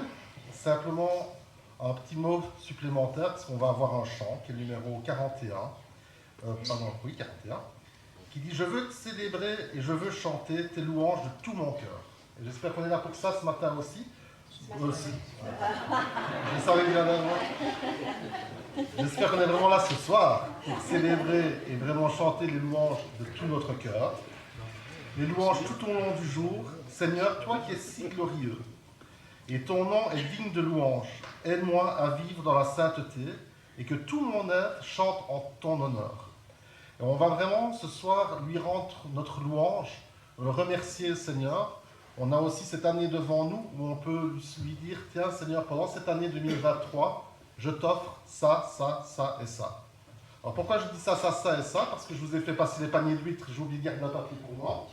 simplement un petit mot supplémentaire, parce qu'on va avoir un chant, qui est le numéro 41. 41. qui dit « Je veux te célébrer et je veux chanter tes louanges de tout mon cœur ». Et j'espère qu'on est là pour ça ce matin aussi. Je savais bien d'avant. J'espère qu'on est vraiment là ce soir pour célébrer et vraiment chanter les louanges de tout notre cœur. Les louanges tout au long du jour. Seigneur, toi qui es si glorieux, et ton nom est digne de louange. Aide-moi à vivre dans la sainteté et que tout mon être chante en ton honneur. Et on va vraiment ce soir lui rendre notre louange, le remercier, Seigneur. On a aussi cette année devant nous où on peut lui dire « Tiens Seigneur, pendant cette année 2023, je t'offre ça, ça, ça et ça. » Alors pourquoi je dis ça, ça, ça et ça? Parce que je vous ai fait passer les paniers d'huîtres, j'ai oublié de garder un papier pour moi.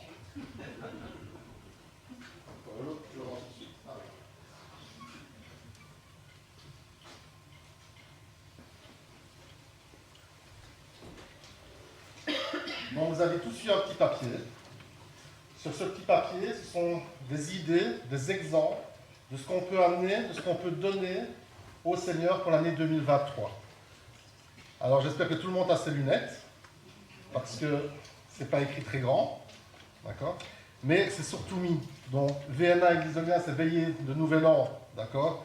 Donc vous avez tous eu un petit papier. Sur ce petit papier, ce sont des idées, des exemples de ce qu'on peut amener, de ce qu'on peut donner au Seigneur pour l'année 2023. Alors j'espère que tout le monde a ses lunettes, parce que ce n'est pas écrit très grand, d'accord? Mais c'est surtout mis. Donc VNA Église Ogna, c'est veillée de Nouvel An, d'accord?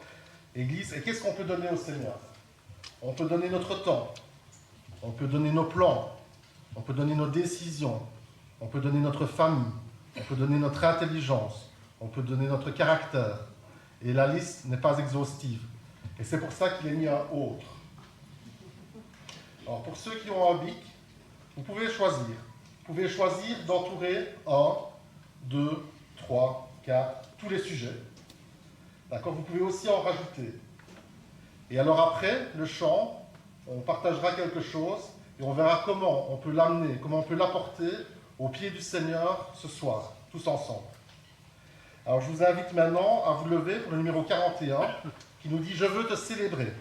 Église, et qu'est-ce qu'on peut donner au Seigneur? On peut donner notre temps, on peut donner nos plans, on peut donner nos décisions, on peut donner notre famille, on peut donner notre intelligence, on peut donner notre caractère. Et la liste n'est pas exhaustive. Et c'est pour ça qu'il est mis un autre. Alors pour ceux qui ont un bic, vous pouvez choisir. Vous pouvez choisir d'entourer 1, 2, 3, 4, tous les sujets. D'accord? Vous pouvez aussi en rajouter. Et alors après, le chant, on partagera quelque chose et on verra comment on peut l'amener, comment on peut l'apporter au pied du Seigneur ce soir, tous ensemble. Alors je vous invite maintenant à vous lever pour le numéro 41 qui nous dit « Je veux te célébrer ».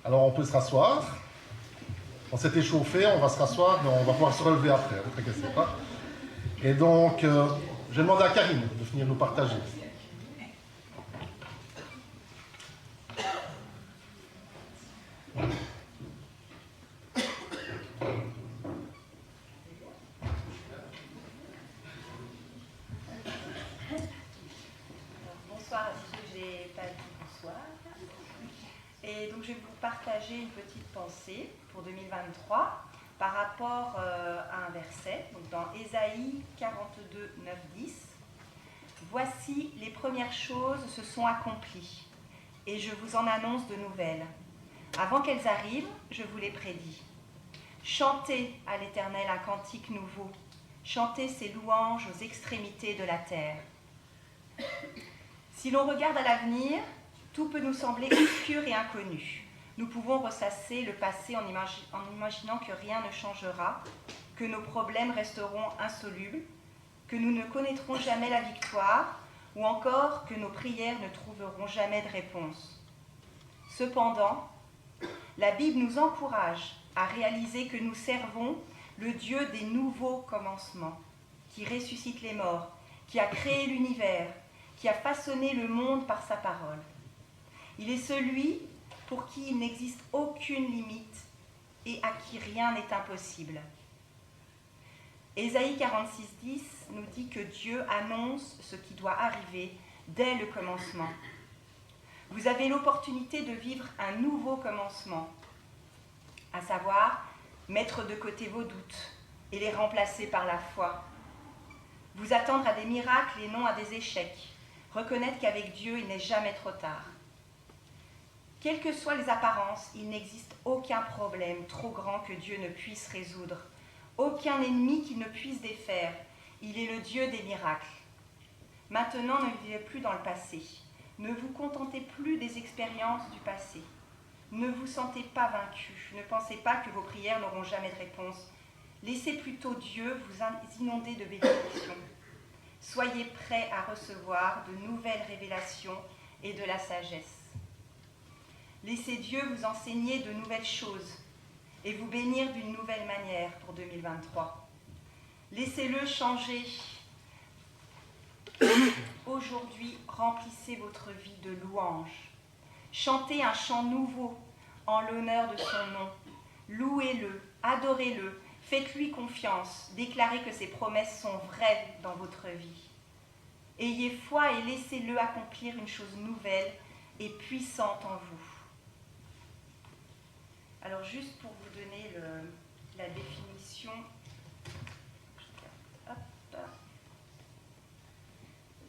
Alors on peut se rasseoir. On s'est échauffé, on va se rasseoir, mais on va pouvoir se relever après, ne vous tracassez pas. Et donc, je vais demander à Karine de venir nous partager. Bonsoir à ceux que je n'ai pas dit bonsoir. Et donc je vais vous partager une petite pensée pour 2023 par rapport à un verset, donc dans Ésaïe 42, 9, 10. Voici les premières choses se sont accomplies, et je vous en annonce de nouvelles. Avant qu'elles arrivent, je vous les prédis. Chantez à l'Éternel un cantique nouveau, chantez ses louanges aux extrémités de la terre. Si l'on regarde à l'avenir, tout peut nous sembler obscur et inconnu. Nous pouvons ressasser le passé en imaginant que rien ne changera, que nos problèmes resteront insolubles, que nous ne connaîtrons jamais la victoire, ou encore que nos prières ne trouveront jamais de réponse. Cependant, la Bible nous encourage à réaliser que nous servons le Dieu des nouveaux commencements, qui ressuscite les morts, qui a créé l'univers, qui a façonné le monde par sa parole. Il est celui pour qui il n'existe aucune limite et à qui rien n'est impossible. Ésaïe 46,10 nous dit que Dieu annonce ce qui doit arriver dès le commencement. Vous avez l'opportunité de vivre un nouveau commencement, à savoir mettre de côté vos doutes et les remplacer par la foi. Vous attendre à des miracles et non à des échecs. Reconnaître qu'avec Dieu, il n'est jamais trop tard. Quelles que soient les apparences, il n'existe aucun problème trop grand que Dieu ne puisse résoudre, aucun ennemi qu'il ne puisse défaire. Il est le Dieu des miracles. Maintenant, ne vivez plus dans le passé. Ne vous contentez plus des expériences du passé. Ne vous sentez pas vaincu. Ne pensez pas que vos prières n'auront jamais de réponse. Laissez plutôt Dieu vous inonder de bénédictions. Soyez prêts à recevoir de nouvelles révélations et de la sagesse. Laissez Dieu vous enseigner de nouvelles choses et vous bénir d'une nouvelle manière pour 2023. Laissez-le changer. Aujourd'hui, remplissez votre vie de louanges. Chantez un chant nouveau en l'honneur de son nom. Louez-le, adorez-le, faites-lui confiance, déclarez que ses promesses sont vraies dans votre vie. Ayez foi et laissez-le accomplir une chose nouvelle et puissante en vous. Alors juste pour vous donner la définition,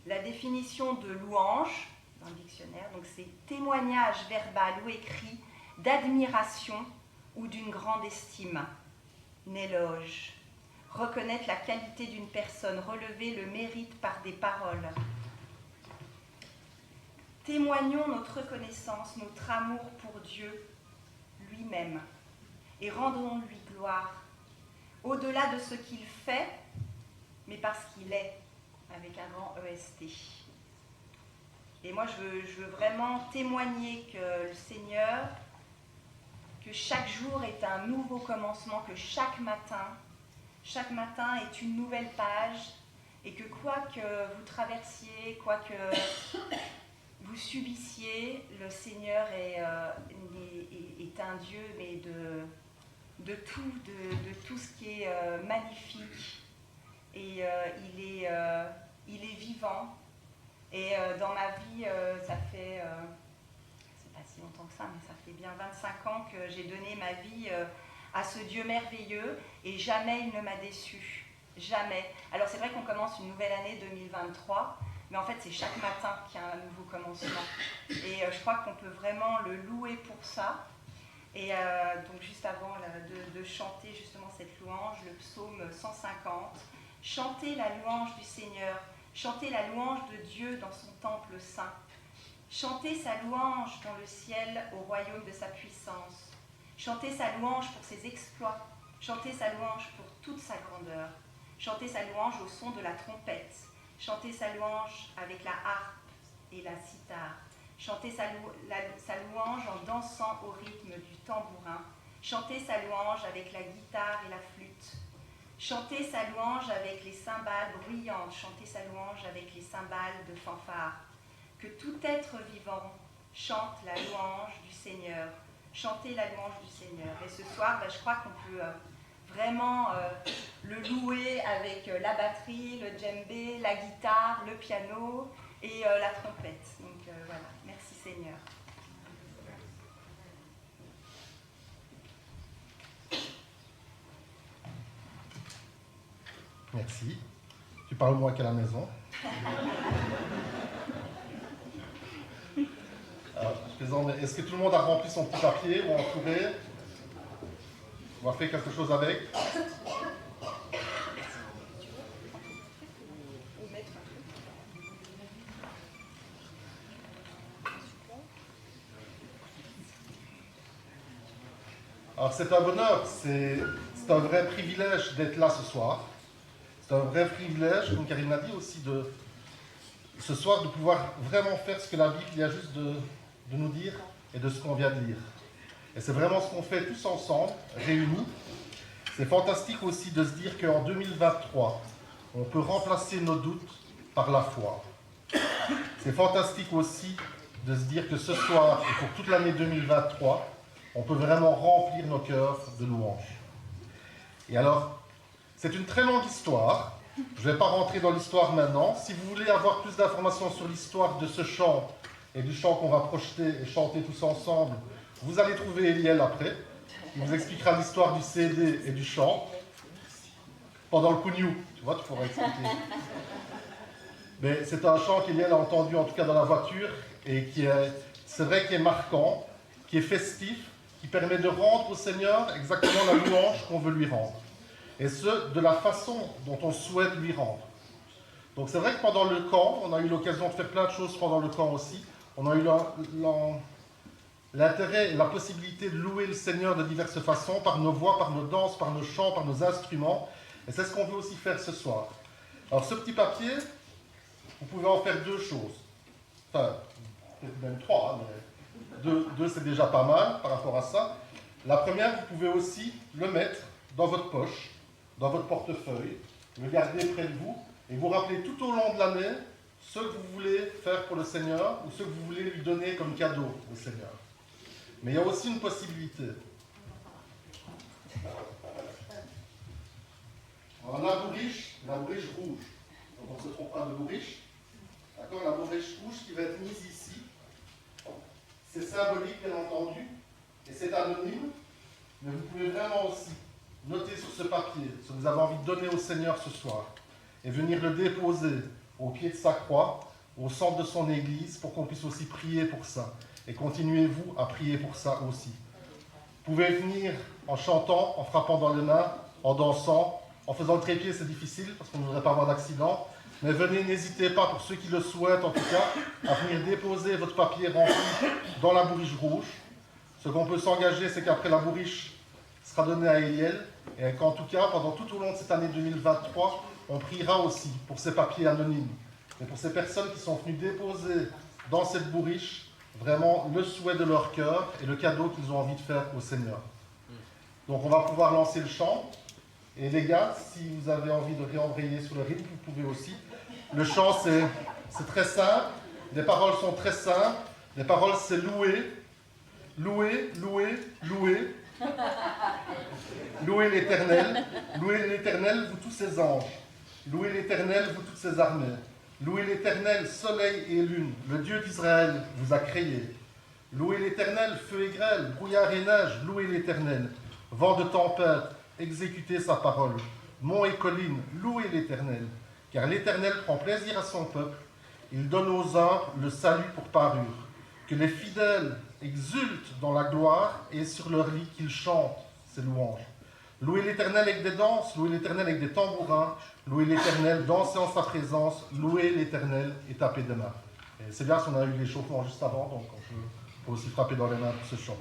la définition de louange dans le dictionnaire, donc c'est témoignage verbal ou écrit d'admiration ou d'une grande estime, un éloge, reconnaître la qualité d'une personne, relever le mérite par des paroles. Témoignons notre reconnaissance, notre amour pour Dieu lui-même et rendons-lui gloire, au-delà de ce qu'il fait, mais parce qu'il est, avec un grand EST. Et moi, je veux vraiment témoigner que le Seigneur, que chaque jour est un nouveau commencement, que chaque matin est une nouvelle page, et que quoi que vous traversiez, quoi que vous subissiez, le Seigneur est un Dieu, mais de tout ce qui est magnifique. Et il est vivant. Et dans ma vie, ça fait, c'est pas si longtemps que ça, mais ça fait bien 25 ans que j'ai donné ma vie à ce Dieu merveilleux, et jamais il ne m'a déçue. Jamais. Alors c'est vrai qu'on commence une nouvelle année 2023, mais en fait c'est chaque matin qu'il y a un nouveau commencement. Et je crois qu'on peut vraiment le louer pour ça. Et donc juste avant de chanter justement cette louange, le psaume 150, chantez la louange du Seigneur, chantez la louange de Dieu dans son temple saint, chantez sa louange dans le ciel au royaume de sa puissance, chantez sa louange pour ses exploits, chantez sa louange pour toute sa grandeur, chantez sa louange au son de la trompette, chantez sa louange avec la harpe et la cithare, chantez sa louange en dansant au rythme du tambourin, chantez sa louange avec la guitare et la flûte, chantez sa louange avec les cymbales bruyantes, chantez sa louange avec les cymbales de fanfare. Que tout être vivant chante la louange du Seigneur, chantez la louange du Seigneur. Et ce soir, je crois qu'on peut vraiment le louer avec la batterie, le djembé, la guitare, le piano et la trompette. Donc voilà, merci Seigneur. Merci. Tu parles moins qu'à la maison. Alors, je plaisante, mais est-ce que tout le monde a rempli son petit papier ou entouré? On va faire quelque chose avec. Alors c'est un bonheur, c'est un vrai privilège d'être là ce soir. C'est un vrai privilège, comme Karine l'a dit aussi, ce soir de pouvoir vraiment faire ce que la Bible vient juste de nous dire et de ce qu'on vient de lire. Et c'est vraiment ce qu'on fait tous ensemble, réunis. C'est fantastique aussi de se dire qu'en 2023, on peut remplacer nos doutes par la foi. C'est fantastique aussi de se dire que ce soir et pour toute l'année 2023, on peut vraiment remplir nos cœurs de louanges. Et alors, c'est une très longue histoire. Je ne vais pas rentrer dans l'histoire maintenant. Si vous voulez avoir plus d'informations sur l'histoire de ce chant et du chant qu'on va projeter et chanter tous ensemble, vous allez trouver Eliel après. Il vous expliquera l'histoire du CD et du chant pendant le Pugnou. Tu vois, tu pourras expliquer. Mais c'est un chant qu'Eliel a entendu en tout cas dans la voiture et qui est, c'est vrai, qui est marquant, qui est festif, qui permet de rendre au Seigneur exactement la louange qu'on veut lui rendre. Et ce, de la façon dont on souhaite lui rendre. Donc c'est vrai que pendant le camp, on a eu l'occasion de faire plein de choses pendant le camp aussi. On a eu l'intérêt et la possibilité de louer le Seigneur de diverses façons, par nos voix, par nos danses, par nos chants, par nos instruments. Et c'est ce qu'on veut aussi faire ce soir. Alors ce petit papier, vous pouvez en faire deux choses. Enfin, peut-être même trois, mais deux c'est déjà pas mal par rapport à ça. La première, vous pouvez aussi le mettre dans votre poche, dans votre portefeuille, le garder près de vous, et vous rappeler tout au long de l'année ce que vous voulez faire pour le Seigneur, ou ce que vous voulez lui donner comme cadeau au Seigneur. Mais il y a aussi une possibilité. Alors, la bourriche rouge. Donc on ne se trompe pas de bourriche. D'accord, la bourriche rouge qui va être mise ici. C'est symbolique, bien entendu, et c'est anonyme, mais vous pouvez vraiment aussi noter sur ce papier ce que vous avez envie de donner au Seigneur ce soir, et venir le déposer au pied de sa croix, au centre de son église, pour qu'on puisse aussi prier pour ça. Et continuez-vous à prier pour ça aussi. Vous pouvez venir en chantant, en frappant dans les mains, en dansant, en faisant le trépied, c'est difficile, parce qu'on ne voudrait pas avoir d'accident. Mais venez, n'hésitez pas, pour ceux qui le souhaitent en tout cas, à venir déposer votre papier rempli dans la bourriche rouge. Ce qu'on peut s'engager, c'est qu'après la bourriche sera donnée à Eliel, et qu'en tout cas, pendant tout au long de cette année 2023, on priera aussi pour ces papiers anonymes, et pour ces personnes qui sont venues déposer dans cette bourriche vraiment le souhait de leur cœur et le cadeau qu'ils ont envie de faire au Seigneur. Donc on va pouvoir lancer le chant. Et les gars, si vous avez envie de réembrayer sur le rythme, vous pouvez aussi. Le chant, c'est très simple. Les paroles sont très simples. Les paroles, c'est louer. Louer, louer, louer. Louez l'Éternel. Louez l'Éternel, vous tous ses anges. Louez l'Éternel, vous toutes ses armées. Louez l'Éternel, soleil et lune. Le Dieu d'Israël vous a créé. Louez l'Éternel, feu et grêle, brouillard et neige. Louez l'Éternel. Vent de tempête, exécutez sa parole. Monts et collines, louez l'Éternel. Car l'Éternel prend plaisir à son peuple. Il donne aux uns le salut pour parure. Que les fidèles exultent dans la gloire et sur leur lit qu'ils chantent ses louanges. Louez l'Éternel avec des danses, louez l'Éternel avec des tambourins, louez l'Éternel, dansez en sa présence, louez l'Éternel et tapez des mains. Et c'est bien si on a eu l'échauffement juste avant, donc on peut aussi frapper dans les mains pour ce chant.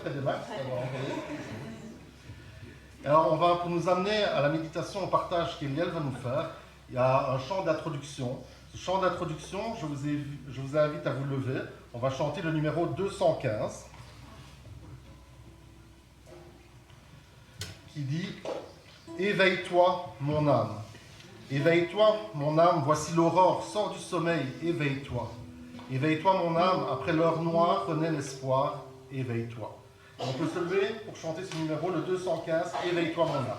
Fred et Max. Alors, pour nous amener à la méditation au partage qu'Eliel va nous faire, il y a un chant d'introduction. Ce chant d'introduction, je vous invite à vous lever. On va chanter le numéro 215, qui dit « Éveille-toi, mon âme. Éveille-toi, mon âme, voici l'aurore, sors du sommeil, éveille-toi. Éveille-toi, mon âme, après l'heure noire, renaît l'espoir, éveille-toi. » On peut se lever pour chanter ce numéro, le 215, « Éveille-toi, mon âme. »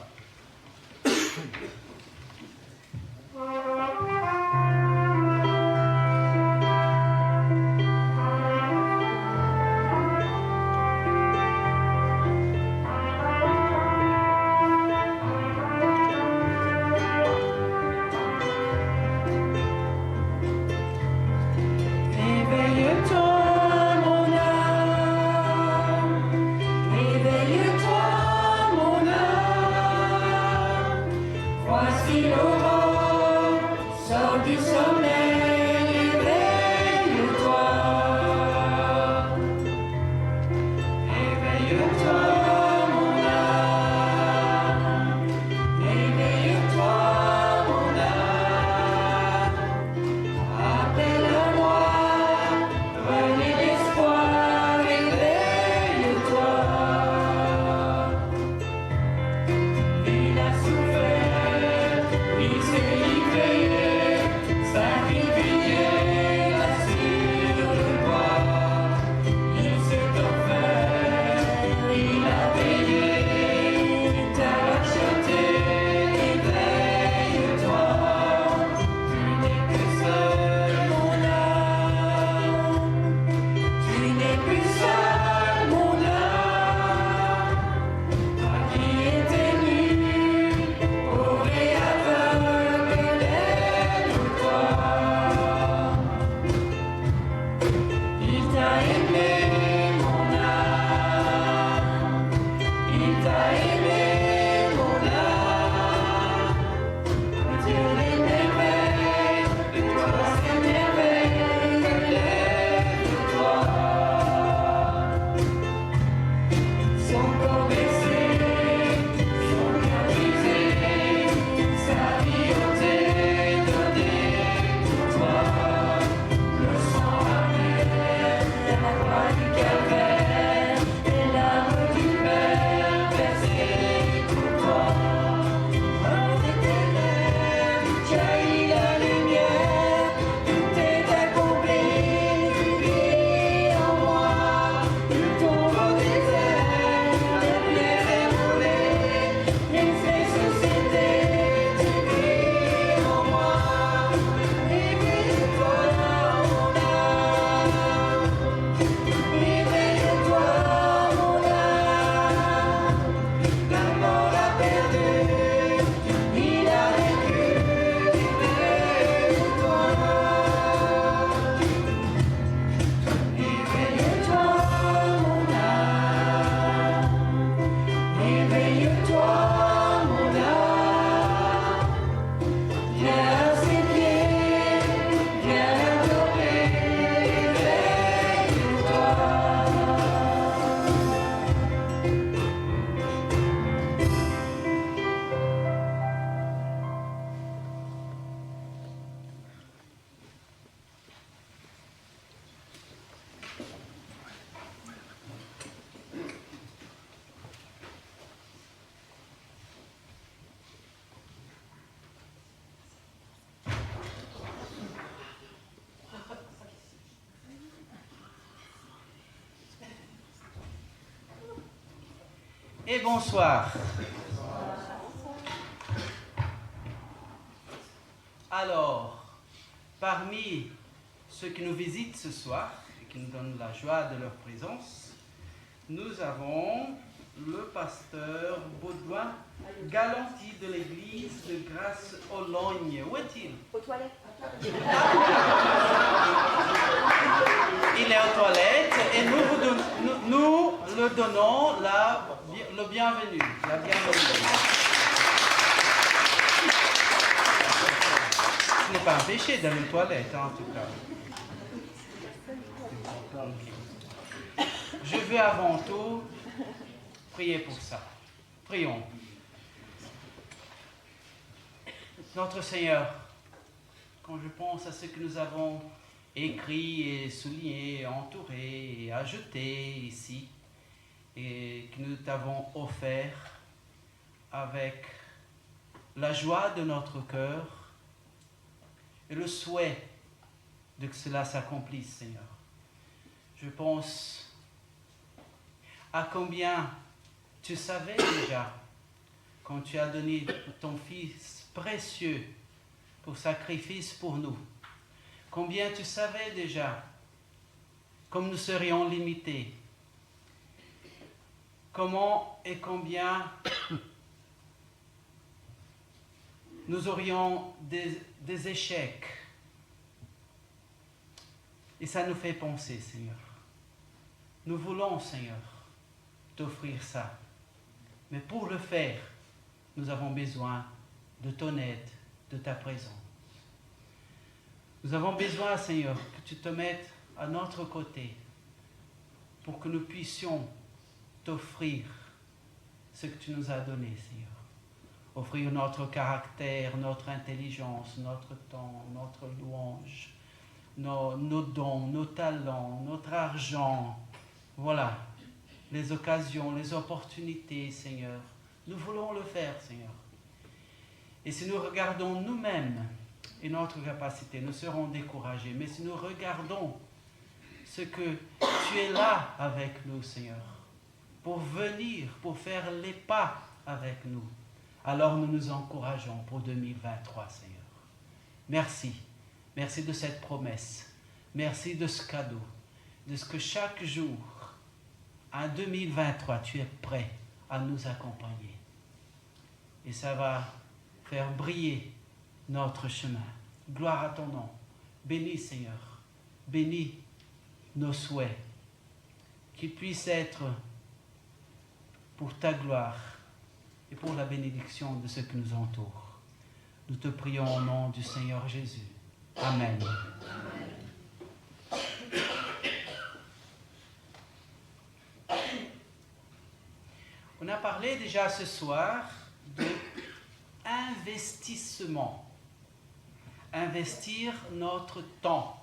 Et bonsoir. Alors, parmi ceux qui nous visitent ce soir et qui nous donnent la joie de leur présence, nous avons le pasteur Baudouin Galanty de l'église de Grasse-Ologne. Où est-il? Aux toilettes. Il est aux toilettes et nous le donnons le bienvenu, la bienvenue. Ce n'est pas un péché d'aller aux toilettes, hein, en tout cas. Je veux avant tout prier pour ça. Prions. Notre Seigneur, quand je pense à ce que nous avons écrit et souligné, entouré et ajouté ici, et que nous t'avons offert avec la joie de notre cœur et le souhait de que cela s'accomplisse, Seigneur. Je pense à combien tu savais déjà quand tu as donné ton Fils précieux pour sacrifice pour nous. Combien tu savais déjà comme nous serions limités. Comment et combien nous aurions des échecs. Et ça nous fait penser, Seigneur. Nous voulons, Seigneur, t'offrir ça. Mais pour le faire, nous avons besoin de ton aide, de ta présence. Nous avons besoin, Seigneur, que tu te mettes à notre côté pour que nous puissions t'offrir ce que tu nous as donné, Seigneur. Offrir notre caractère, notre intelligence, notre temps, notre louange, nos dons, nos talents, notre argent. Voilà, les occasions, les opportunités, Seigneur. Nous voulons le faire, Seigneur. Et si nous regardons nous-mêmes et notre capacité, nous serons découragés. Mais si nous regardons ce que tu es là avec nous, Seigneur, pour venir, pour faire les pas avec nous, alors nous nous encourageons pour 2023, Seigneur. Merci. Merci de cette promesse. Merci de ce cadeau. De ce que chaque jour, en 2023, tu es prêt à nous accompagner. Et ça va faire briller notre chemin. Gloire à ton nom. Bénis, Seigneur. Bénis nos souhaits. Qu'ils puissent être pour ta gloire et pour la bénédiction de ceux qui nous entourent. Nous te prions au nom du Seigneur Jésus. Amen. On a parlé déjà ce soir de investissement. Investir notre temps.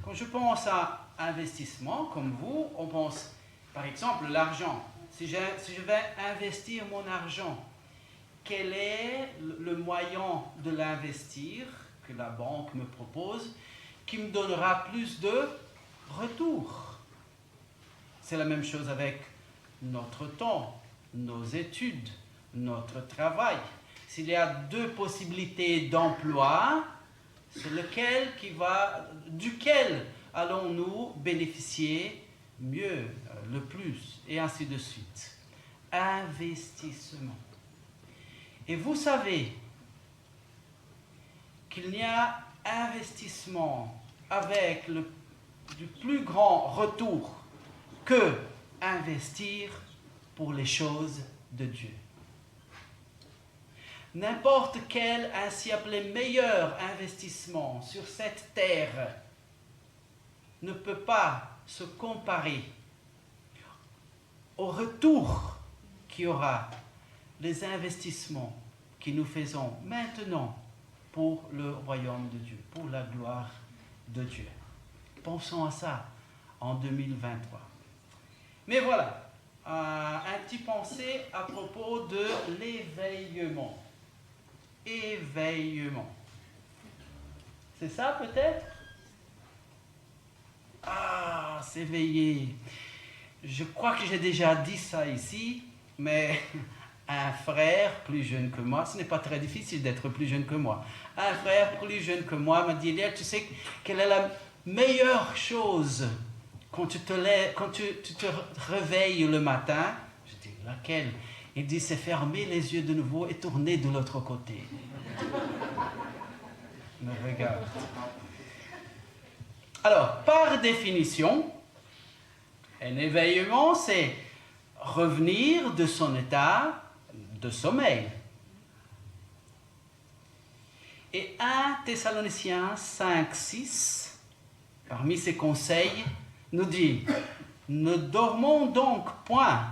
Quand je pense à investissement, comme vous, on pense par exemple l'argent. Si je vais investir mon argent, quel est le moyen de l'investir que la banque me propose qui me donnera plus de retour? C'est la même chose avec notre temps, nos études, notre travail. S'il y a deux possibilités d'emploi, c'est duquel allons-nous bénéficier mieux, le plus, et ainsi de suite. Investissement. Et vous savez qu'il n'y a investissement avec du plus grand retour que investir pour les choses de Dieu. N'importe quel ainsi appelé meilleur investissement sur cette terre ne peut pas se comparer au retour qu'il y aura les investissements que nous faisons maintenant pour le royaume de Dieu, pour la gloire de Dieu. Pensons à ça en 2023. Mais voilà, un petit pensée à propos de l'éveillement. Éveillement. C'est ça peut-être? Ah, s'éveiller. Je crois que j'ai déjà dit ça ici, mais un frère plus jeune que moi, ce n'est pas très difficile d'être plus jeune que moi. Un frère plus jeune que moi m'a dit, Léa, tu sais quelle est la meilleure chose quand tu te réveilles le matin? Je dis, laquelle? Il dit, c'est fermer les yeux de nouveau et tourner de l'autre côté. Me regarde. Alors, par définition, un éveillement, c'est revenir de son état de sommeil. Et 1 Thessaloniciens 5, 6, parmi ses conseils, nous dit, ne dormons donc point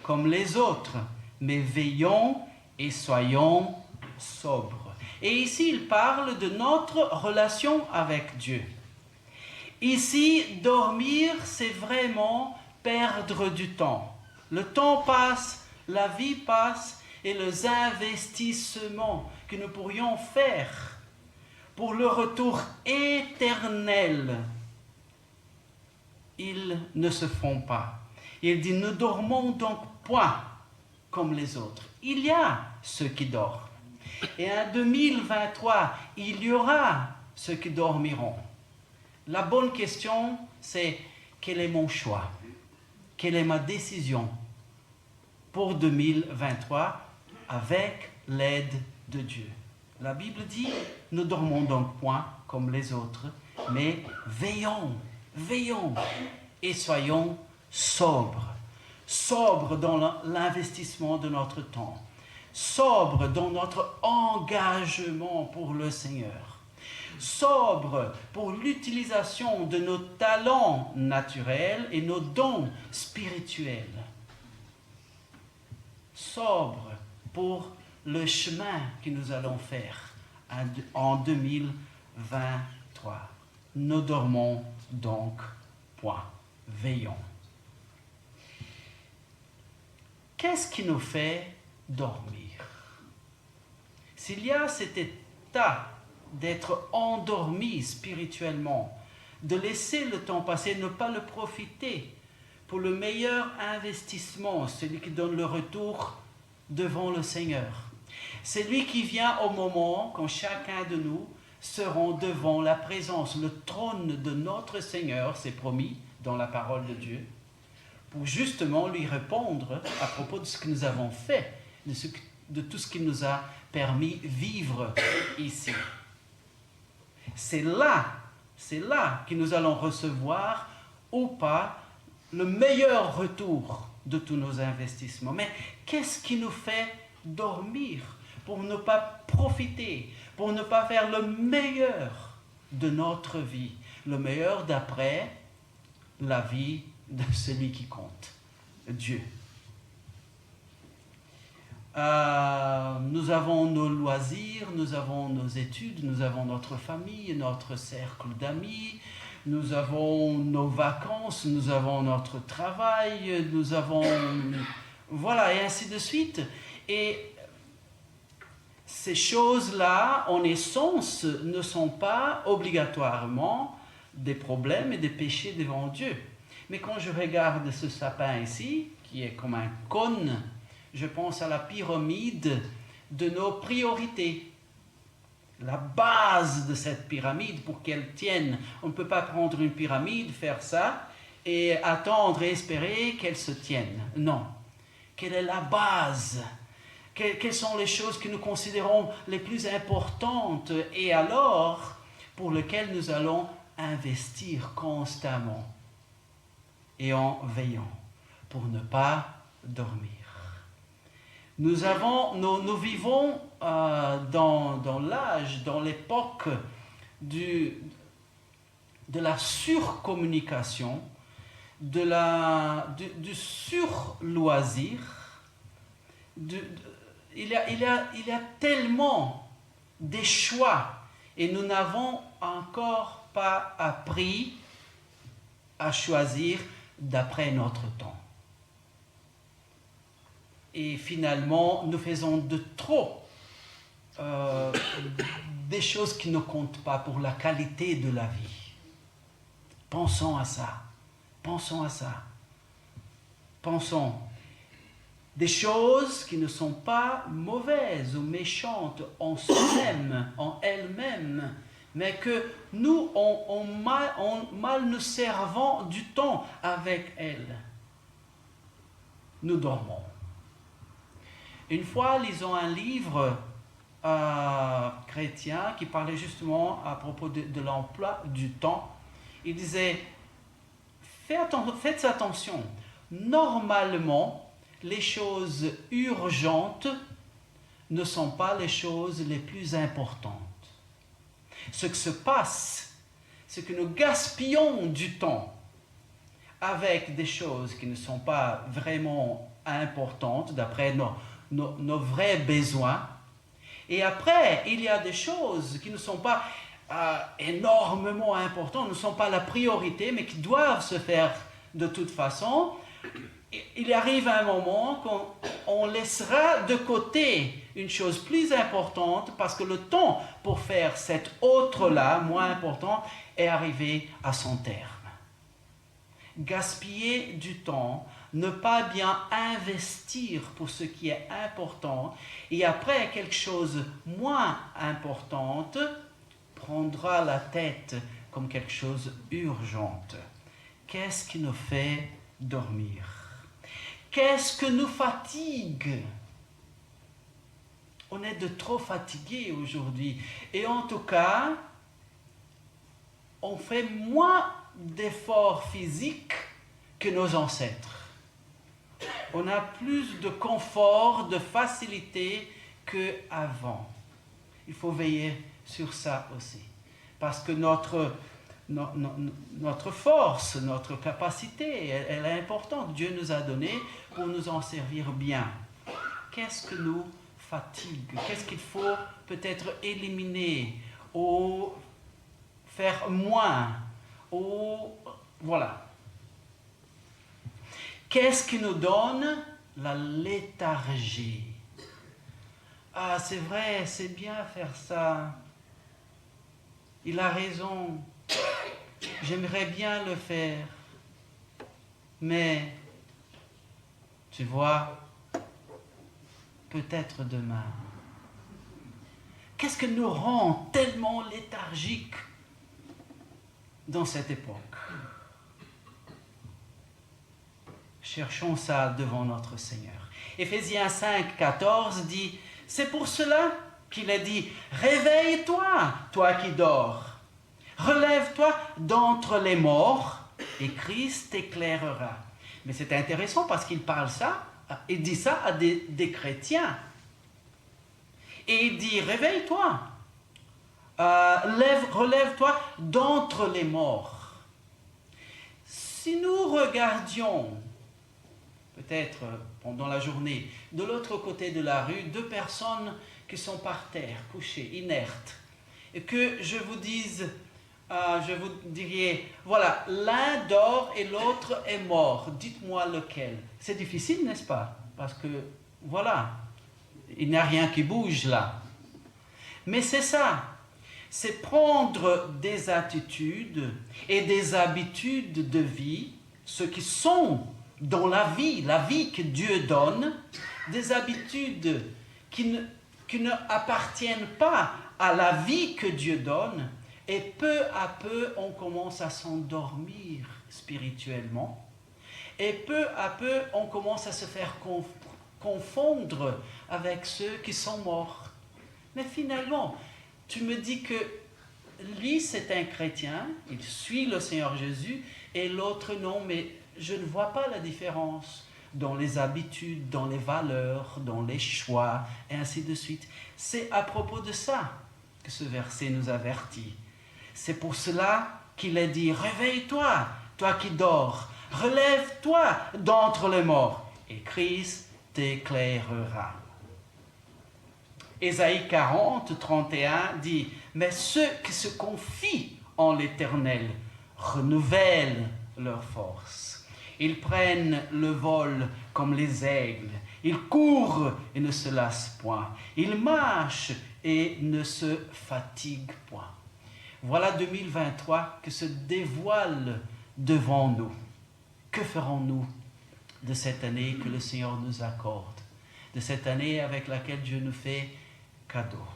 comme les autres, mais veillons et soyons sobres. Et ici, il parle de notre relation avec Dieu. Ici, dormir, c'est vraiment perdre du temps. Le temps passe, la vie passe, et les investissements que nous pourrions faire pour le retour éternel, ils ne se font pas. Il dit, ne dormons donc point comme les autres. Il y a ceux qui dorment. Et en 2023, il y aura ceux qui dormiront. La bonne question, c'est quel est mon choix? Quelle est ma décision pour 2023 avec l'aide de Dieu? La Bible dit, ne dormons donc point comme les autres, mais veillons et soyons sobres. Sobres dans l'investissement de notre temps. Sobres dans notre engagement pour le Seigneur. Sobres pour l'utilisation de nos talents naturels et nos dons spirituels. Sobres pour le chemin que nous allons faire en 2023. Ne dormons donc point. Veillons. Qu'est-ce qui nous fait dormir? S'il y a cet état d'être endormi spirituellement, de laisser le temps passer, ne pas le profiter pour le meilleur investissement, celui qui donne le retour devant le Seigneur. C'est lui qui vient au moment quand chacun de nous seront devant la présence, le trône de notre Seigneur, c'est promis dans la parole de Dieu, pour justement lui répondre à propos de ce que nous avons fait, de tout ce qu'il nous a permis de vivre ici. C'est là que nous allons recevoir ou pas le meilleur retour de tous nos investissements. Mais qu'est-ce qui nous fait dormir pour ne pas profiter, pour ne pas faire le meilleur de notre vie, le meilleur d'après la vie de celui qui compte, Dieu. Nous avons nos loisirs, nous avons nos études, nous avons notre famille, notre cercle d'amis, nous avons nos vacances, nous avons notre travail, nous avons... Voilà, et ainsi de suite. Et ces choses-là, en essence, ne sont pas obligatoirement des problèmes et des péchés devant Dieu. Mais quand je regarde ce sapin ici, qui est comme un cône, je pense à la pyramide de nos priorités. La base de cette pyramide, pour qu'elle tienne, on ne peut pas prendre une pyramide, faire ça, et attendre et espérer qu'elle se tienne. Non. Quelle est la base? Quelles sont les choses que nous considérons les plus importantes et alors pour lesquelles nous allons investir constamment et en veillant pour ne pas dormir. Nous vivons dans l'âge, dans l'époque de la surcommunication, du surloisir. Il y a tellement des choix et nous n'avons encore pas appris à choisir d'après notre temps. Et finalement, nous faisons de trop des choses qui ne comptent pas pour la qualité de la vie. Pensons à ça. Pensons à ça. Pensons. Des choses qui ne sont pas mauvaises ou méchantes en soi-même, en elles-mêmes, mais que nous, on mal nous servons du temps avec elles. Nous dormons. Une fois, lisons un livre chrétien qui parlait justement à propos de l'emploi du temps. Il disait, faites attention, normalement, les choses urgentes ne sont pas les choses les plus importantes. Ce qui se passe, c'est que nous gaspillons du temps avec des choses qui ne sont pas vraiment importantes d'après nos vrais besoins. Et après, il y a des choses qui ne sont pas énormément importantes, ne sont pas la priorité, mais qui doivent se faire de toute façon. Il arrive un moment qu'on laissera de côté une chose plus importante parce que le temps pour faire cette autre-là, moins important, est arrivé à son terme. Gaspiller du temps, ne pas bien investir pour ce qui est important, et après quelque chose moins important prendra la tête comme quelque chose d'urgente. Qu'est-ce qui nous fait dormir? Qu'est-ce que nous fatigue? On est de trop fatigués aujourd'hui. Et en tout cas, on fait moins d'efforts physiques que nos ancêtres. On a plus de confort, de facilité qu'avant. Il faut veiller sur ça aussi. Parce que notre force, notre capacité, elle est importante. Dieu nous a donné pour nous en servir bien. Qu'est-ce que nous fatigue? Qu'est-ce qu'il faut peut-être éliminer ou faire moins? Ou voilà. Qu'est-ce qui nous donne la léthargie? Ah, c'est vrai, c'est bien faire ça. Il a raison. J'aimerais bien le faire. Mais, tu vois, peut-être demain. Qu'est-ce qui nous rend tellement léthargiques dans cette époque? Cherchons ça devant notre Seigneur. Éphésiens 5, 14 dit, c'est pour cela qu'il a dit, réveille-toi, toi qui dors. Relève-toi d'entre les morts et Christ t'éclairera. Mais c'est intéressant parce qu'il parle ça, il dit ça à des chrétiens. Et il dit, réveille-toi, relève-toi d'entre les morts. Si nous regardions, peut-être pendant la journée, de l'autre côté de la rue, deux personnes qui sont par terre, couchées, inertes, et que je vous dirais, voilà, l'un dort et l'autre est mort, dites-moi lequel. C'est difficile, n'est-ce pas? Parce que, voilà, il n'y a rien qui bouge là. Mais c'est ça, c'est prendre des attitudes et des habitudes de vie, ceux qui sont dans la vie que Dieu donne, des habitudes qui ne appartiennent pas à la vie que Dieu donne, et peu à peu, on commence à s'endormir spirituellement, et peu à peu, on commence à se faire confondre avec ceux qui sont morts. Mais finalement, tu me dis que lui, c'est un chrétien, il suit le Seigneur Jésus, et l'autre non, mais je ne vois pas la différence dans les habitudes, dans les valeurs, dans les choix, et ainsi de suite. C'est à propos de ça que ce verset nous avertit. C'est pour cela qu'il a dit, réveille-toi, toi qui dors, relève-toi d'entre les morts, et Christ t'éclairera. Ésaïe 40, 31 dit, mais ceux qui se confient en l'Éternel renouvellent leur force. Ils prennent le vol comme les aigles. Ils courent et ne se lassent point. Ils marchent et ne se fatiguent point. Voilà 2023 qui se dévoile devant nous. Que ferons-nous de cette année que le Seigneur nous accorde? De cette année avec laquelle Dieu nous fait cadeau.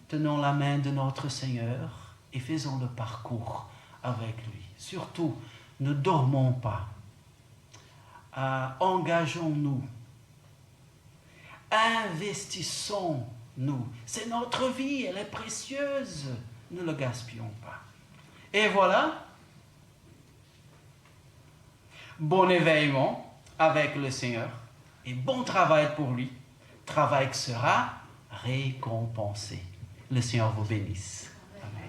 Tenons la main de notre Seigneur et faisons le parcours avec lui. Surtout, ne dormons pas. Engageons-nous. Investissons-nous. C'est notre vie, elle est précieuse. Ne le gaspillons pas. Et voilà. Bon éveillement avec le Seigneur et bon travail pour lui. Travail qui sera récompensé. Le Seigneur vous bénisse. Amen.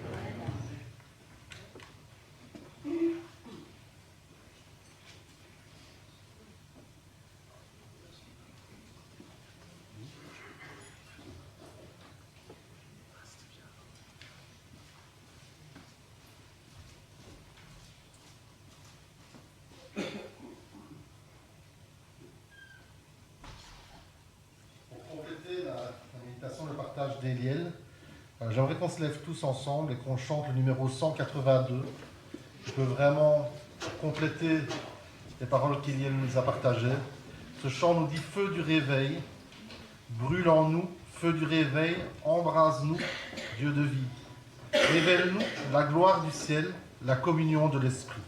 compléter la méditation, le partage d'Eliel, j'aimerais qu'on se lève tous ensemble et qu'on chante le numéro 182. Je peux vraiment compléter les paroles qu'Eliel nous a partagées. Ce chant nous dit « Feu du réveil, brûle en nous, feu du réveil, embrase-nous, Dieu de vie. Révèle-nous la gloire du ciel, la communion de l'Esprit. »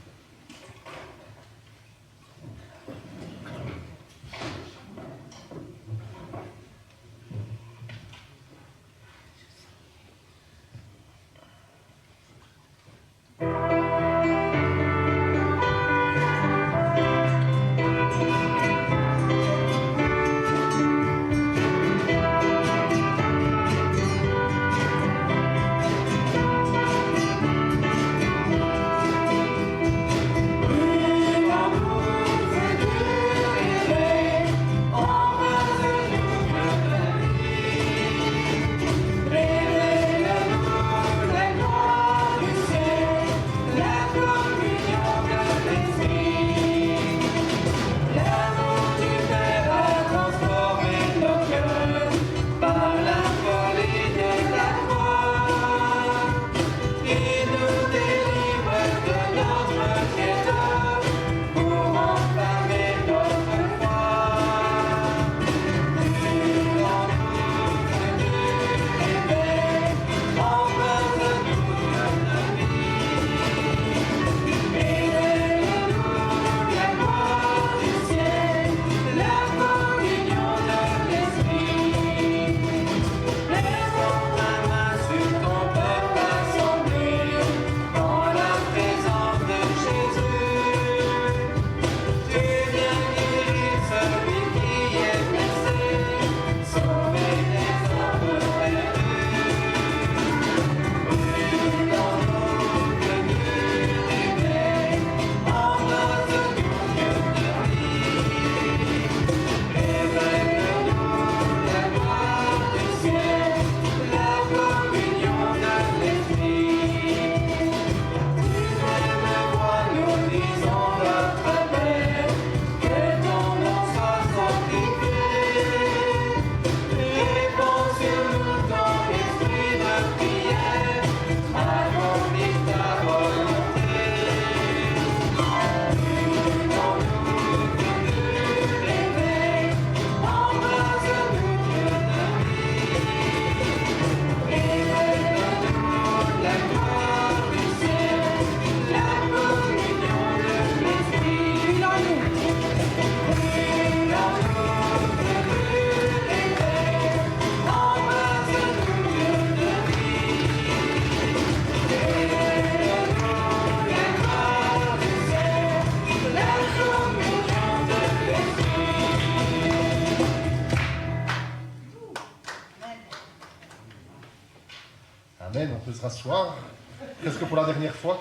Amen, on peut se rasseoir, presque pour la dernière fois.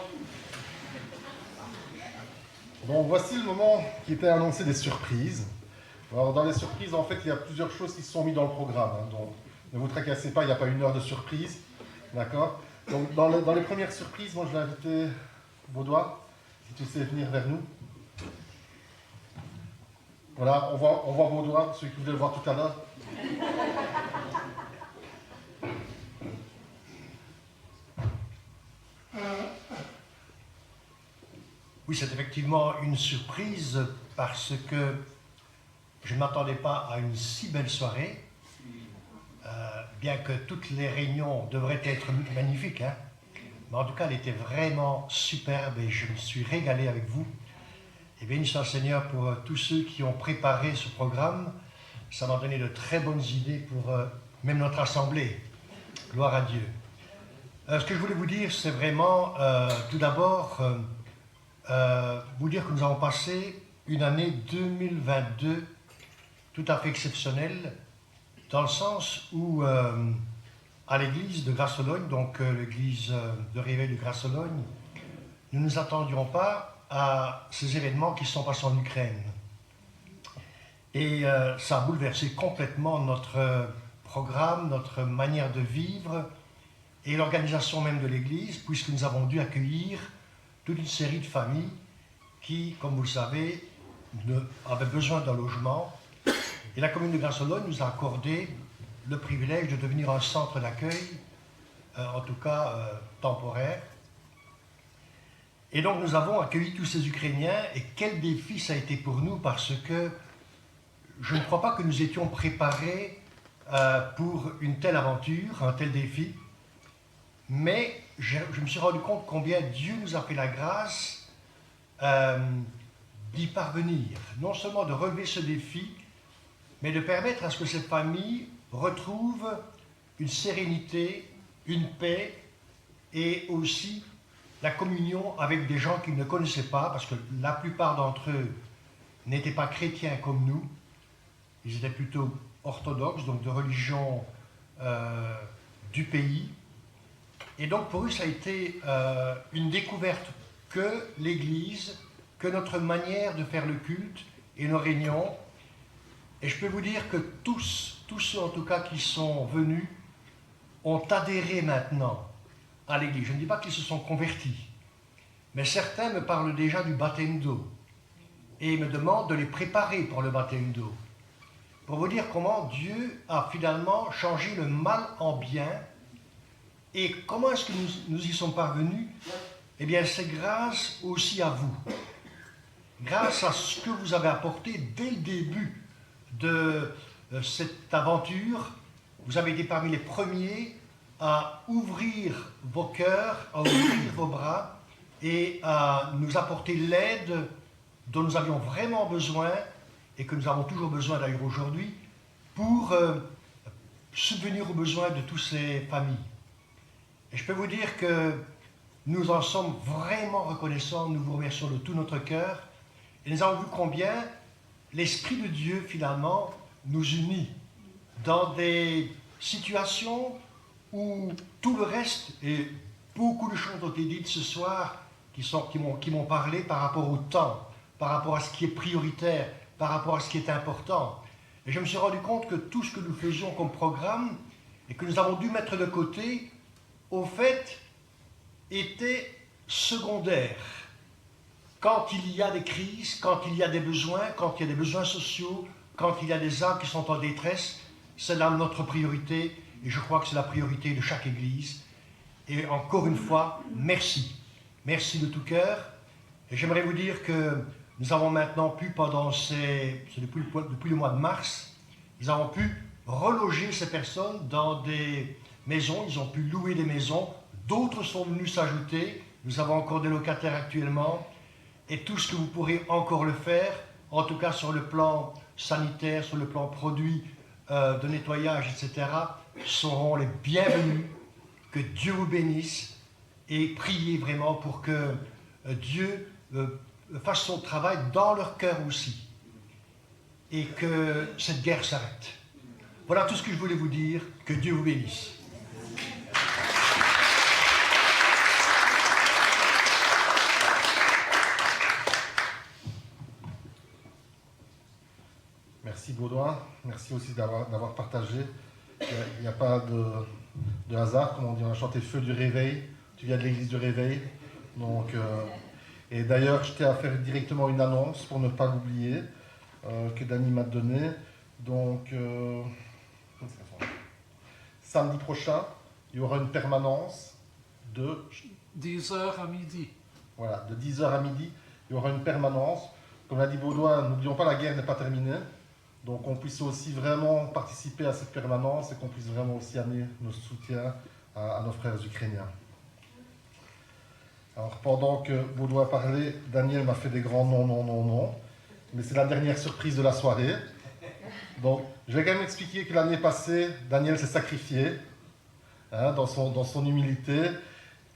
Bon, voici le moment qui était annoncé des surprises. Alors, dans les surprises, en fait, il y a plusieurs choses qui se sont mises dans le programme. Donc, ne vous tracassez pas, il n'y a pas une heure de surprise. D'accord? Donc, dans les premières surprises, moi, je vais inviter Baudouin, si tu sais venir vers nous. Voilà, on voit Baudouin, celui qui voulait le voir tout à l'heure. Oui, c'est effectivement une surprise parce que je ne m'attendais pas à une si belle soirée, bien que toutes les réunions devraient être magnifiques, hein. Mais en tout cas, elle était vraiment superbe et je me suis régalé avec vous. Et béni soit le Seigneur pour tous ceux qui ont préparé ce programme. Ça m'a donné de très bonnes idées pour même notre assemblée. Gloire à Dieu. Ce que je voulais vous dire, c'est vraiment, tout d'abord, vous dire que nous avons passé une année 2022 tout à fait exceptionnelle, dans le sens où, à l'église de Grasse-Sologne, donc l'église de réveil de Grasse-Sologne, nous ne nous attendions pas à ces événements qui se sont passés en Ukraine. Et ça a bouleversé complètement notre programme, notre manière de vivre et l'organisation même de l'église, puisque nous avons dû accueillir toute une série de familles qui, comme vous le savez, avaient besoin d'un logement. Et la commune de Grasse-Sologne nous a accordé le privilège de devenir un centre d'accueil, en tout cas temporaire. Et donc nous avons accueilli tous ces Ukrainiens, et quel défi ça a été pour nous, parce que je ne crois pas que nous étions préparés pour une telle aventure, un tel défi, mais je me suis rendu compte combien Dieu nous a fait la grâce d'y parvenir, non seulement de relever ce défi, mais de permettre à ce que cette famille retrouve une sérénité, une paix, et aussi la communion avec des gens qu'ils ne connaissaient pas, parce que la plupart d'entre eux n'étaient pas chrétiens comme nous, ils étaient plutôt orthodoxes, donc de religion du pays. Et donc pour eux, ça a été une découverte que l'Église, que notre manière de faire le culte et nos réunions. Et je peux vous dire que tous ceux en tout cas qui sont venus, ont adhéré maintenant à l'Église. Je ne dis pas qu'ils se sont convertis, mais certains me parlent déjà du baptême d'eau et me demandent de les préparer pour le baptême d'eau. Pour vous dire comment Dieu a finalement changé le mal en bien. Et comment est-ce que nous y sommes parvenus? Eh bien, c'est grâce aussi à vous. Grâce à ce que vous avez apporté dès le début de cette aventure. Vous avez été parmi les premiers à ouvrir vos cœurs, à ouvrir vos bras et à nous apporter l'aide dont nous avions vraiment besoin et que nous avons toujours besoin d'ailleurs aujourd'hui pour subvenir aux besoins de toutes ces familles. Et je peux vous dire que nous en sommes vraiment reconnaissants, nous vous remercions de tout notre cœur et nous avons vu combien l'Esprit de Dieu finalement nous unit dans des situations où tout le reste, et beaucoup de choses ont été dites ce soir qui m'ont parlé par rapport au temps, par rapport à ce qui est prioritaire, par rapport à ce qui est important. Et je me suis rendu compte que tout ce que nous faisions comme programme et que nous avons dû mettre de côté, au fait, était secondaire. Quand il y a des crises, quand il y a des besoins, quand il y a des besoins sociaux, quand il y a des âmes qui sont en détresse, c'est là notre priorité et je crois que c'est la priorité de chaque Église. Et encore une fois, merci. Merci de tout cœur. Et j'aimerais vous dire que nous avons maintenant pu, depuis le mois de mars, nous avons pu reloger ces personnes dans des maisons, ils ont pu louer des maisons, d'autres sont venus s'ajouter, nous avons encore des locataires actuellement, et tout ce que vous pourrez encore le faire, en tout cas sur le plan sanitaire, sur le plan produit de nettoyage, etc., seront les bienvenus. Que Dieu vous bénisse et priez vraiment pour que Dieu fasse son travail dans leur cœur aussi et que cette guerre s'arrête. Voilà tout ce que je voulais vous dire. Que Dieu vous bénisse. Merci Baudouin, merci aussi d'avoir partagé. Il n'y a pas de hasard, comme on dit, on a chanté Feu du Réveil, tu viens de l'église du Réveil. Donc, et d'ailleurs, je tiens à faire directement une annonce pour ne pas l'oublier, que Dany m'a donnée. Donc, samedi prochain, il y aura une permanence de 10h à midi. Voilà, de 10h à midi, il y aura une permanence. Comme l'a dit Baudouin, n'oublions pas, la guerre n'est pas terminée. Donc on puisse aussi vraiment participer à cette permanence et qu'on puisse vraiment aussi amener notre soutien à nos frères ukrainiens. Alors pendant que Baudouin parlait, Daniel m'a fait des grands non. Mais c'est la dernière surprise de la soirée. Donc je vais quand même expliquer que l'année passée, Daniel s'est sacrifié dans son humilité.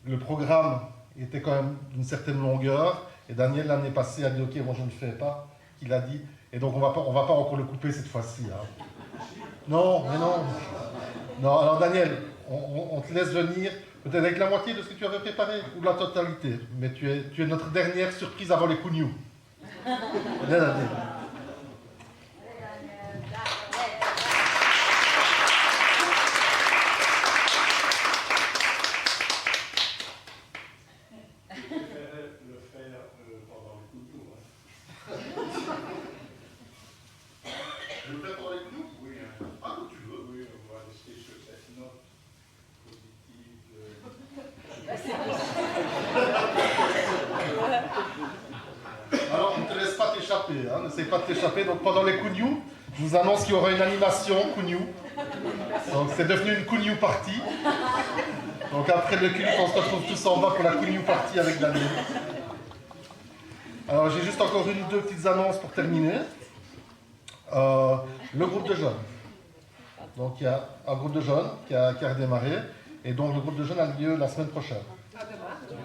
Le programme était quand même d'une certaine longueur. Et Daniel l'année passée a dit ok, moi je ne le fais pas. Il a dit. Et donc on va pas encore le couper cette fois-ci. Hein. Non, mais non. Non, alors Daniel, on te laisse venir, peut-être avec la moitié de ce que tu avais préparé, ou la totalité. Mais tu es notre dernière surprise avant les cougnous. Viens Daniel. t'échapper, hein, n'essaye pas de t'échapper. Donc pendant les Kunyu, je vous annonce qu'il y aura une animation Kunyu. Donc c'est devenu une Kunyu party. Donc après le culte, on se retrouve tous en bas pour la Kunyu party avec Daniel. Alors j'ai juste encore une ou deux petites annonces pour terminer. Le groupe de jeunes. Donc il y a un groupe de jeunes qui a redémarré. Et donc le groupe de jeunes a lieu la semaine prochaine. Ah, demain.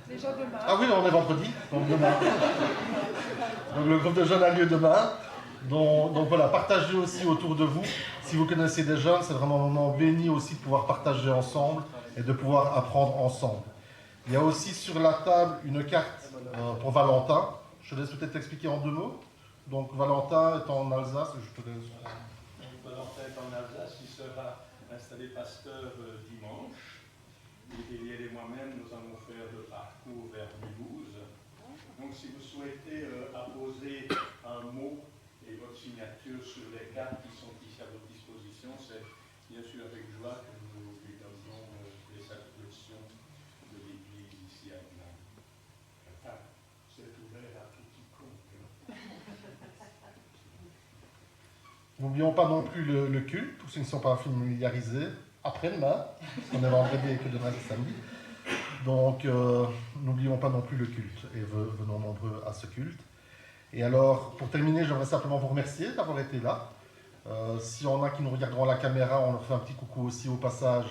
Déjà demain. Ah oui, on est vendredi, donc demain. Donc le groupe de jeunes a lieu demain. Donc voilà, partagez aussi autour de vous. Si vous connaissez des jeunes, c'est vraiment un moment béni aussi de pouvoir partager ensemble et de pouvoir apprendre ensemble. Il y a aussi sur la table une carte pour Valentin. Je te laisse peut-être t'expliquer en 2 mots. Donc Valentin est en Alsace. Je te laisse. Valentin est en Alsace, il sera installé pasteur dimanche. Eliel et moi-même, nous allons faire le parcours vers Mulhouse. Donc si vous souhaitez apposer un mot et votre signature sur les cartes qui sont ici à votre disposition, c'est bien sûr avec joie que nous lui donnons les satisfactions de l'Église ici à Milan. Enfin, c'est ouvert à tout quiconque. N'oublions pas non plus le culte, pour ceux qui ne sont pas familiarisés, après-demain, parce qu'on est vendredi et que demain c'est samedi. Donc, n'oublions pas non plus le culte et venons nombreux à ce culte. Et alors, pour terminer, j'aimerais simplement vous remercier d'avoir été là. S'il y en a qui nous regarderont à la caméra, on leur fait un petit coucou aussi au passage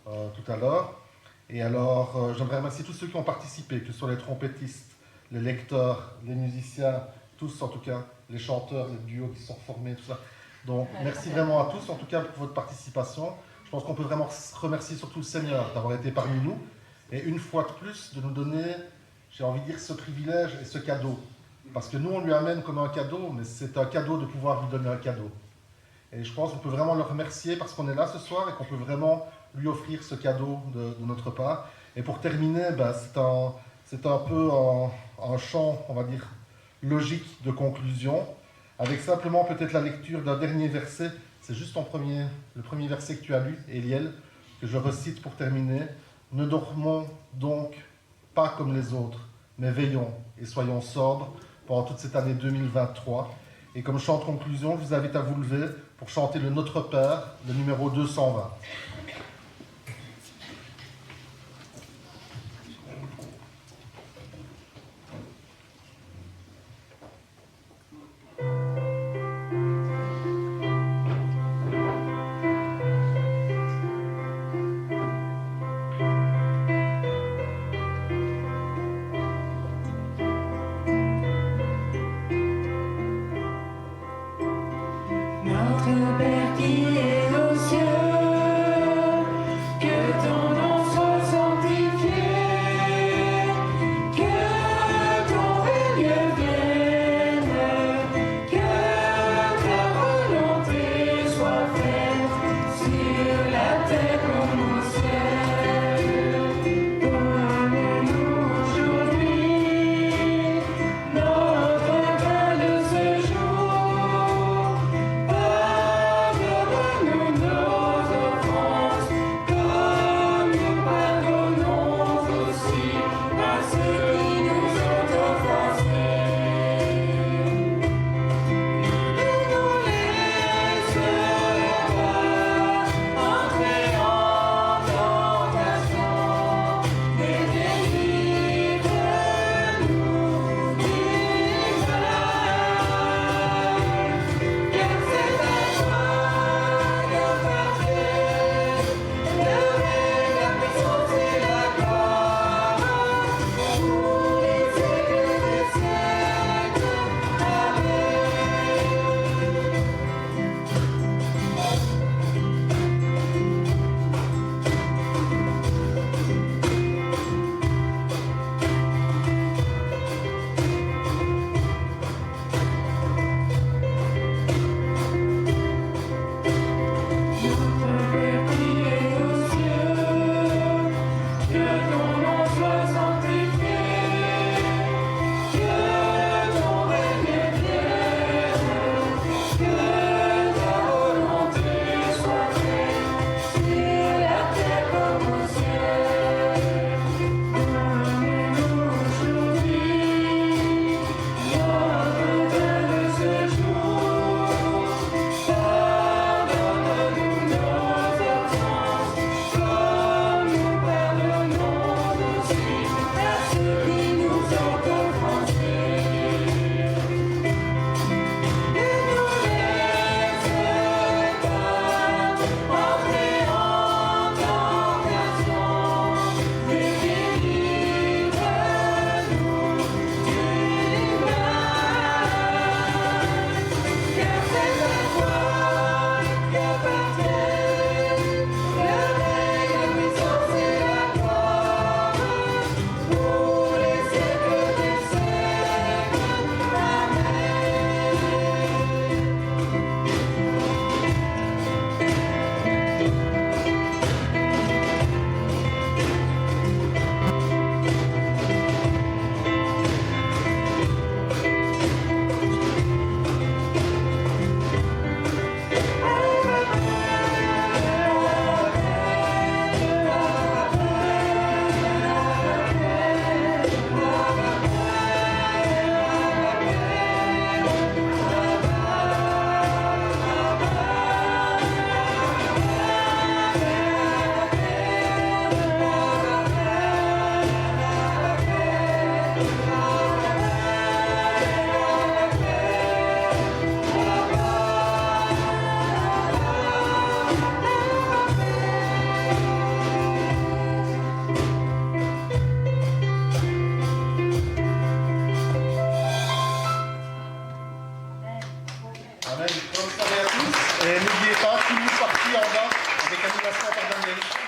tout à l'heure. Et alors, j'aimerais remercier tous ceux qui ont participé, que ce soit les trompettistes, les lecteurs, les musiciens, tous en tout cas, les chanteurs, les duos qui sont formés, tout ça. Donc, merci vraiment à tous, en tout cas, pour votre participation. Je pense qu'on peut vraiment remercier surtout le Seigneur d'avoir été parmi nous. Et une fois de plus, de nous donner, j'ai envie de dire, ce privilège et ce cadeau. Parce que nous, on lui amène comme un cadeau, mais c'est un cadeau de pouvoir lui donner un cadeau. Et je pense qu'on peut vraiment le remercier parce qu'on est là ce soir et qu'on peut vraiment lui offrir ce cadeau de notre part. Et pour terminer, c'est un peu un chant, on va dire, logique de conclusion, avec simplement peut-être la lecture d'un dernier verset. C'est juste le premier verset que tu as lu, Eliel, que je recite pour terminer. « Ne dormons donc pas comme les autres, mais veillons et soyons sobres pendant toute cette année 2023. » Et comme chant de conclusion, je vous invite à vous lever pour chanter le Notre Père, le numéro 220. Notre Père qui es aux cieux, avec animation par Daniel.